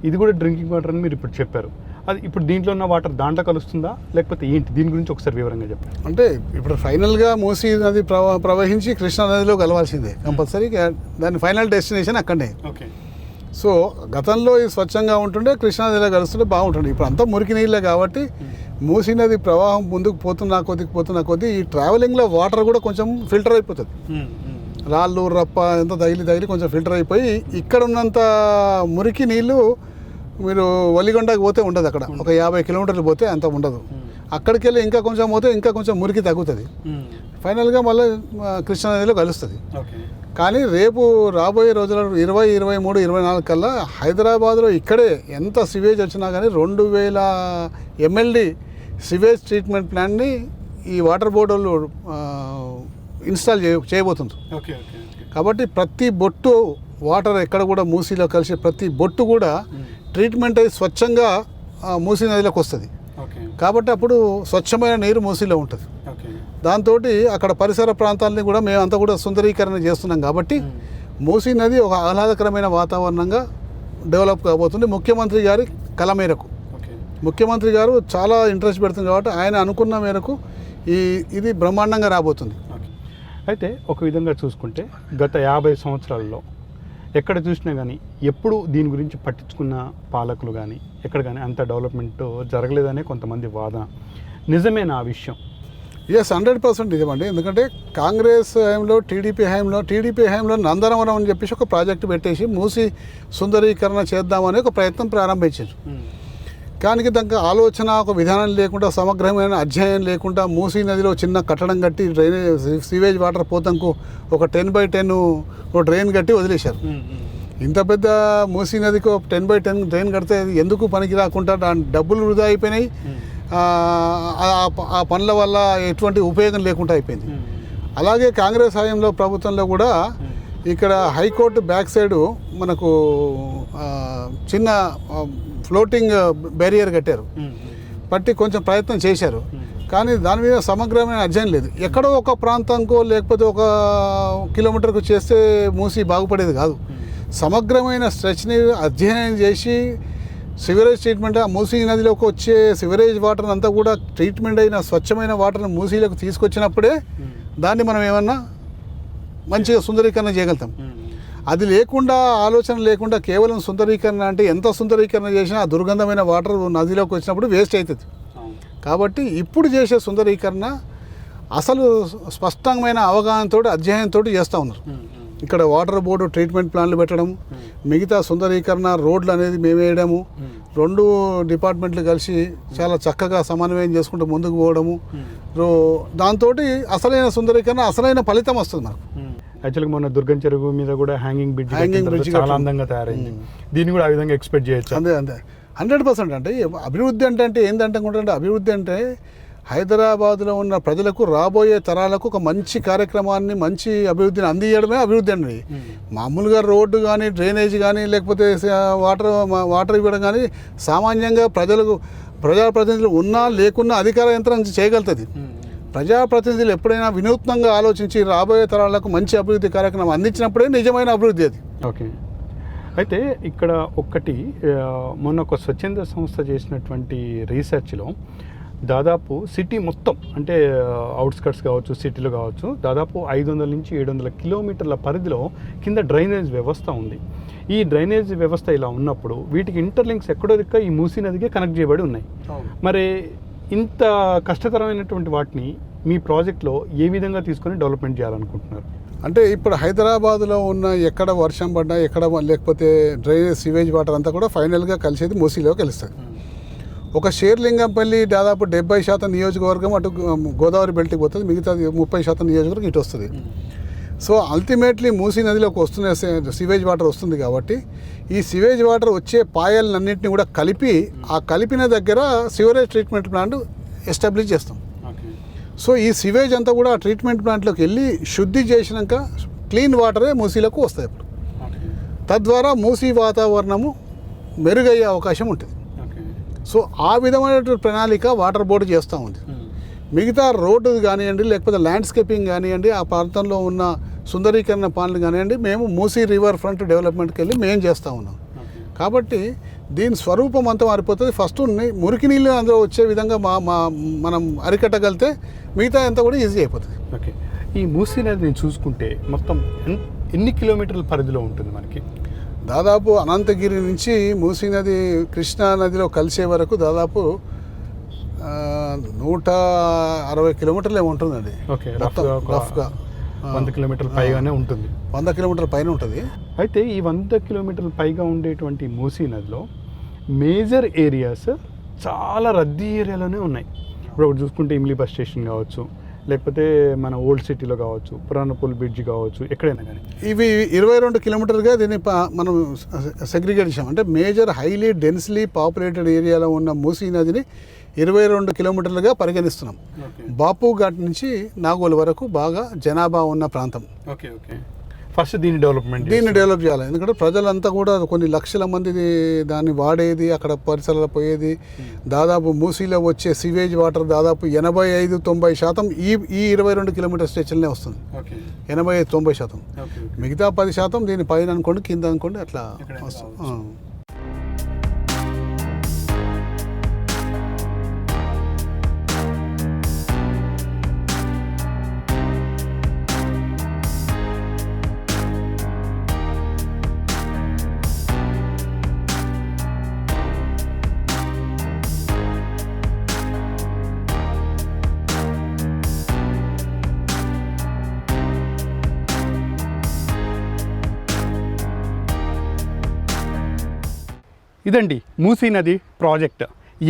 [SPEAKER 1] ఇది కూడా డ్రింకింగ్ వాటర్ అని మీరు ఇప్పుడు చెప్పారు. అది ఇప్పుడు దీంట్లో ఉన్న వాటర్ దాంట్లో కలుస్తుందా లేకపోతే ఏంటి? దీని గురించి ఒకసారి వివరంగా చెప్పండి.
[SPEAKER 2] అంటే ఇప్పుడు ఫైనల్గా మూసీ నది ప్రవహించి కృష్ణా నదిలో కలవాల్సిందే కంపల్సరీ. దాని ఫైనల్ డెస్టినేషన్ అక్కడే.
[SPEAKER 1] ఓకే.
[SPEAKER 2] సో గతంలో ఇది స్వచ్ఛంగా ఉంటుండే, కృష్ణా నదిలో కలుస్తుంటే బాగుంటుండే. ఇప్పుడు అంతా మురికి నీళ్ళే కాబట్టి మూసీ నది ప్రవాహం ముందుకు పోతున్న కొద్దీ ఈ ట్రావెలింగ్లో వాటర్ కూడా కొంచెం ఫిల్టర్ అయిపోతుంది. రాళ్ళు రప్ప ఎంత తగిలి కొంచెం ఫిల్టర్ అయిపోయి ఇక్కడ ఉన్నంత మురికి నీళ్ళు మీరు వలిగొండకి పోతే ఉండదు. అక్కడ ఒక 50 కిలోమీటర్లు పోతే అంత ఉండదు. అక్కడికి వెళ్ళి ఇంకా కొంచెం పోతే ఇంకా కొంచెం మురికి తగ్గుతుంది. ఫైనల్గా మళ్ళీ కృష్ణా నదిలో కలుస్తుంది. కానీ రేపు రాబోయే రోజుల్లో 20, 23, 24 కల్లా హైదరాబాద్లో ఇక్కడే ఎంత సివేజ్ వచ్చినా కానీ 2000 MLD సివేజ్ ట్రీట్మెంట్ ప్లాంట్ని ఈ వాటర్ బోర్డు వాళ్ళు ఇన్స్టాల్ చేయబోతుంది. కాబట్టి ప్రతి బొట్టు వాటర్ ఎక్కడ కూడా మూసీలో కలిసే ప్రతి బొట్టు కూడా ట్రీట్మెంట్ అయి స్వచ్ఛంగా మూసీ నదిలోకి వస్తుంది. కాబట్టి అప్పుడు స్వచ్ఛమైన నీరు మూసీలో ఉంటుంది. దాంతో అక్కడ పరిసర ప్రాంతాలని కూడా మేమంతా కూడా సుందరీకరణ చేస్తున్నాం. కాబట్టి మూసీ నది ఒక ఆహ్లాదకరమైన వాతావరణంగా డెవలప్ కాబోతుంది. ముఖ్యమంత్రి గారి కల మేరకు ముఖ్యమంత్రి గారు చాలా ఇంట్రెస్ట్ పెడుతుంది కాబట్టి ఆయన అనుకున్న మేరకు ఇది బ్రహ్మాండంగా రాబోతుంది.
[SPEAKER 1] అయితే ఒక విధంగా చూసుకుంటే గత 50 సంవత్సరాల్లో ఎక్కడ చూసినా కానీ ఎప్పుడు దీని గురించి పట్టించుకున్న పాలకులు కానీ ఎక్కడ కానీ అంత డెవలప్మెంట్ జరగలేదనే కొంతమంది వాదన. నిజమేనా ఆ విషయం?
[SPEAKER 2] ఎస్, 100% నిజమండి. ఎందుకంటే కాంగ్రెస్ హయాంలో, టీడీపీ హయాంలో నందనవనం అని చెప్పేసి ఒక ప్రాజెక్టు పెట్టేసి మూసి సుందరీకరణ చేద్దామని ఒక ప్రయత్నం ప్రారంభించారు. కానీ దానికి ఆలోచన, ఒక విధానం లేకుండా, సమగ్రమైన అధ్యయనం లేకుండా మూసీ నదిలో చిన్న కట్టడం కట్టి సీవేజ్ వాటర్ పోతంకు ఒక 10x10 డ్రైన్ కట్టి వదిలేశారు. ఇంత పెద్ద మూసీ నదికి 10x10 డ్రైన్ కడితే ఎందుకు పనికి రాకుండా దాని డబ్బులు వృధా అయిపోయినాయి. ఆ పనుల వల్ల ఎటువంటి ఉపయోగం లేకుండా అయిపోయింది. అలాగే కాంగ్రెస్ హయాంలో ప్రభుత్వంలో కూడా ఇక్కడ హైకోర్టు బ్యాక్ సైడ్ మనకు చిన్న ఫ్లోటింగ్ బ్యారియర్ కట్టారు. పట్టి కొంచెం ప్రయత్నం చేశారు. కానీ దాని మీద సమగ్రమైన అధ్యయనం లేదు. ఎక్కడో ఒక ప్రాంతంకో లేకపోతే ఒక కిలోమీటర్కు చేస్తే మూసి బాగుపడేది కాదు. సమగ్రమైన స్ట్రెచ్ని అధ్యయనం చేసి సివరేజ్ ట్రీట్మెంట్, ఆ మూసీ నదిలోకి వచ్చే సివరేజ్ వాటర్ అంతా కూడా ట్రీట్మెంట్ అయిన స్వచ్ఛమైన వాటర్ని మూసీలోకి తీసుకొచ్చినప్పుడే దాన్ని మనం ఏమన్నా మంచిగా సుందరీకరణ చేయగలుగుతాం. అది లేకుండా, ఆలోచన లేకుండా కేవలం సుందరీకరణ అంటే ఎంత సుందరీకరణ చేసినా ఆ దుర్గంధమైన వాటర్ నదిలోకి వచ్చినప్పుడు వేస్ట్ అవుతుంది. కాబట్టి ఇప్పుడు చేసే సుందరీకరణ అసలు స్పష్టమైన అవగాహనతో, అధ్యయనంతో చేస్తూ ఉన్నారు. ఇక్కడ వాటర్ బోర్డు ట్రీట్మెంట్ ప్లాన్లు పెట్టడం, మిగతా సుందరీకరణ రోడ్లు అనేది మేము వేయడము, 2 డిపార్ట్మెంట్లు కలిసి చాలా చక్కగా సమన్వయం చేసుకుంటూ ముందుకు పోవడము, దాంతో అసలైన సుందరీకరణ, అసలైన ఫలితం వస్తుంది మనకు.
[SPEAKER 1] యాక్చువల్గా మొన్న దుర్గం చెరువు మీద కూడా హ్యాంగింగ్ బ్రిడ్జ్ చాలా అందంగా తయారైంది. దీన్ని కూడా ఆ విధంగా ఎక్స్పెక్ట్ చేయొచ్చు.
[SPEAKER 2] అంతే 100%. అంటే అభివృద్ధి అంటే ఏంటంటే అభివృద్ధి అంటే హైదరాబాద్లో ఉన్న ప్రజలకు రాబోయే తరాలకు ఒక మంచి కార్యక్రమాన్ని మంచి అభివృద్ధిని అందించడమే అభివృద్ధి అండి. మామూలుగా రోడ్డు కానీ డ్రైనేజ్ కానీ లేకపోతే వాటర్ ఇవ్వడం కానీ సామాన్యంగా ప్రజాప్రతినిధులు ఉన్నా లేకున్నా అధికార యంత్రం చేయగలుగుతుంది. ప్రజాప్రతినిధులు ఎప్పుడైనా వినూత్నంగా ఆలోచించి రాబోయే తరాలకు మంచి అభివృద్ధి కార్యక్రమం అందించినప్పుడే నిజమైన అభివృద్ధి అది.
[SPEAKER 1] ఓకే. అయితే ఇక్కడ ఒక్కటి మొన్న ఒక స్వచ్ఛంద సంస్థ చేసినటువంటి రీసెర్చ్లో దాదాపు సిటీ మొత్తం అంటే అవుట్స్కట్స్ కావచ్చు, సిటీలు కావచ్చు, దాదాపు 500 నుంచి 700 కిలోమీటర్ల పరిధిలో కింద డ్రైనేజ్ వ్యవస్థ ఉంది. ఈ డ్రైనేజ్ వ్యవస్థ ఇలా ఉన్నప్పుడు వీటికి ఇంటర్లింక్స్ ఎక్కడో దిక్క ఈ మూసీ నదికే కనెక్ట్ చేయబడి ఉన్నాయి. మరి ఇంత కష్టతరమైనటువంటి వాటిని మీ ప్రాజెక్ట్లో ఏ విధంగా తీసుకొని డెవలప్మెంట్ చేయాలనుకుంటున్నారు?
[SPEAKER 2] అంటే ఇప్పుడు హైదరాబాద్లో ఉన్న ఎక్కడ వర్షం పడ్డా ఎక్కడ లేకపోతే డ్రైనేజ్ సివేజ్ వాటర్ అంతా కూడా ఫైనల్గా కలిసేది మూసీలో కలుస్తుంది. ఒక షేర్లింగంపల్లి దాదాపు 70% నియోజకవర్గం అటు గోదావరి బెల్ట్కి పోతుంది, మిగతా 30% నియోజకవర్గం ఇటు వస్తుంది. సో అల్టిమేట్లీ మూసీ నదిలోకి వస్తున్న సివేజ్ వాటర్ వస్తుంది కాబట్టి ఈ సివేజ్ వాటర్ వచ్చే పాయలన్నింటినీ కూడా కలిపి ఆ కలిపిన దగ్గర సివరేజ్ ట్రీట్మెంట్ ప్లాంట్ ఎస్టాబ్లిష్ చేస్తాం. సో ఈ సివేజ్ అంతా కూడా ఆ ట్రీట్మెంట్ ప్లాంట్లోకి వెళ్ళి శుద్ధి చేసినాక క్లీన్ వాటరే మూసీలకు వస్తాయి. ఇప్పుడు తద్వారా మూసీ వాతావరణము మెరుగయ్యే అవకాశం ఉంటుంది. సో ఆ విధమైనటువంటి ప్రణాళిక వాటర్ బోర్డు చేస్తూ ఉంది. మిగతా రోడ్డు కానివ్వండి లేకపోతే ల్యాండ్స్కేపింగ్ కానివ్వండి ఆ ప్రాంతంలో ఉన్న సుందరీకరణ పనులు కానివ్వండి మేము మూసీ రివర్ ఫ్రంట్ డెవలప్మెంట్కి వెళ్ళి మేము చేస్తూ ఉన్నాం. కాబట్టి దీని స్వరూపం అంతా మారిపోతుంది. ఫస్ట్ మురికి నీళ్ళు అందులో వచ్చే విధంగా మనం అరికట్టగలితే మిగతా అంతా కూడా ఈజీ అయిపోతుంది.
[SPEAKER 1] ఓకే. ఈ మూసీ నదిని చూసుకుంటే మొత్తం ఎన్ని కిలోమీటర్ల పరిధిలో ఉంటుంది మనకి?
[SPEAKER 2] దాదాపు అనంతగిరి నుంచి మూసీ నది కృష్ణా నదిలో కలిసే వరకు దాదాపు 160 కిలోమీటర్లు ఏమో ఉంటుందండి.
[SPEAKER 1] ఓకే. రఫ్గా 100 కిలోమీటర్ల పైగానే ఉంటుంది.
[SPEAKER 2] 100 కిలోమీటర్ల పైన ఉంటుంది.
[SPEAKER 1] అయితే ఈ 100 కిలోమీటర్ల పైగా ఉండేటువంటి మూసీ నదిలో మేజర్ ఏరియాస్ చాలా రద్దీ ఏరియాలోనే ఉన్నాయి. ఇప్పుడు ఒకటి చూసుకుంటే ఇమ్లీ బస్ స్టేషన్ కావచ్చు, లేకపోతే మన ఓల్డ్ సిటీలో కావచ్చు, పురాణపూల్ బ్రిడ్జ్ కావచ్చు, ఎక్కడైనా కానీ
[SPEAKER 2] ఇవి 22 కిలోమీటర్గా దీన్ని మనం సెగ్రిగేట్ చేసాం. అంటే మేజర్ హైలీ డెన్స్లీ పాపులేటెడ్ ఏరియాలో ఉన్న మూసీ నదిని 22 కిలోమీటర్లుగా పరిగణిస్తున్నాం. బాపు ఘాట్ నుంచి నాగోల్ వరకు బాగా జనాభా ఉన్న ప్రాంతం.
[SPEAKER 1] ఓకే. ఓకే. ఫస్ట్ దీన్ని
[SPEAKER 2] డెవలప్ చేయాలి. ఎందుకంటే ప్రజలంతా కూడా కొన్ని లక్షల మంది దాన్ని వాడేది, అక్కడ పరిసరాలు పోయేది. దాదాపు మూసీలో వచ్చే సివేజ్ వాటర్ దాదాపు 85-90% ఈ 22 కిలోమీటర్ స్ట్రెచ్లనే వస్తుంది. 85-90%. మిగతా 10% దీని పైన అనుకోండి, కింద అనుకోండి, అట్లా వస్తుంది.
[SPEAKER 1] ఇదండి మూసీ నది ప్రాజెక్ట్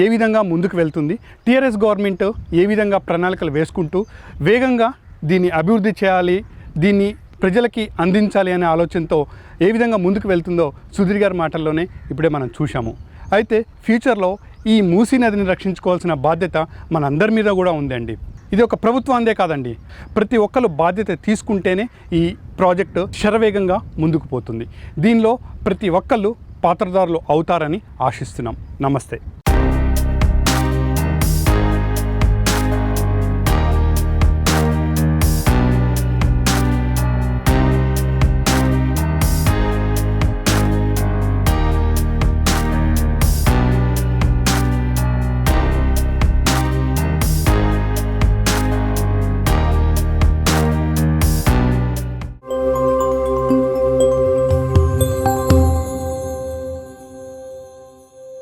[SPEAKER 1] ఏ విధంగా ముందుకు వెళ్తుంది, టీఆర్ఎస్ గవర్నమెంట్ ఏ విధంగా ప్రణాళికలు వేసుకుంటూ వేగంగా దీన్ని అభివృద్ధి చేయాలి, దీన్ని ప్రజలకి అందించాలి అనే ఆలోచనతో ఏ విధంగా ముందుకు వెళ్తుందో సుధీర్ గారి మాటల్లోనే ఇప్పుడే మనం చూసాము. అయితే ఫ్యూచర్లో ఈ మూసీ నదిని రక్షించుకోవాల్సిన బాధ్యత మనందరి మీద కూడా ఉందండి. ఇది ఒక ప్రభుత్వాందే కాదండి, ప్రతి ఒక్కరు బాధ్యత తీసుకుంటేనే ఈ ప్రాజెక్టు శరవేగంగా ముందుకు పోతుంది. దీనిలో ప్రతి ఒక్కళ్ళు పాత్రదారులు అవుతారని ఆశిస్తున్నాం. నమస్తే.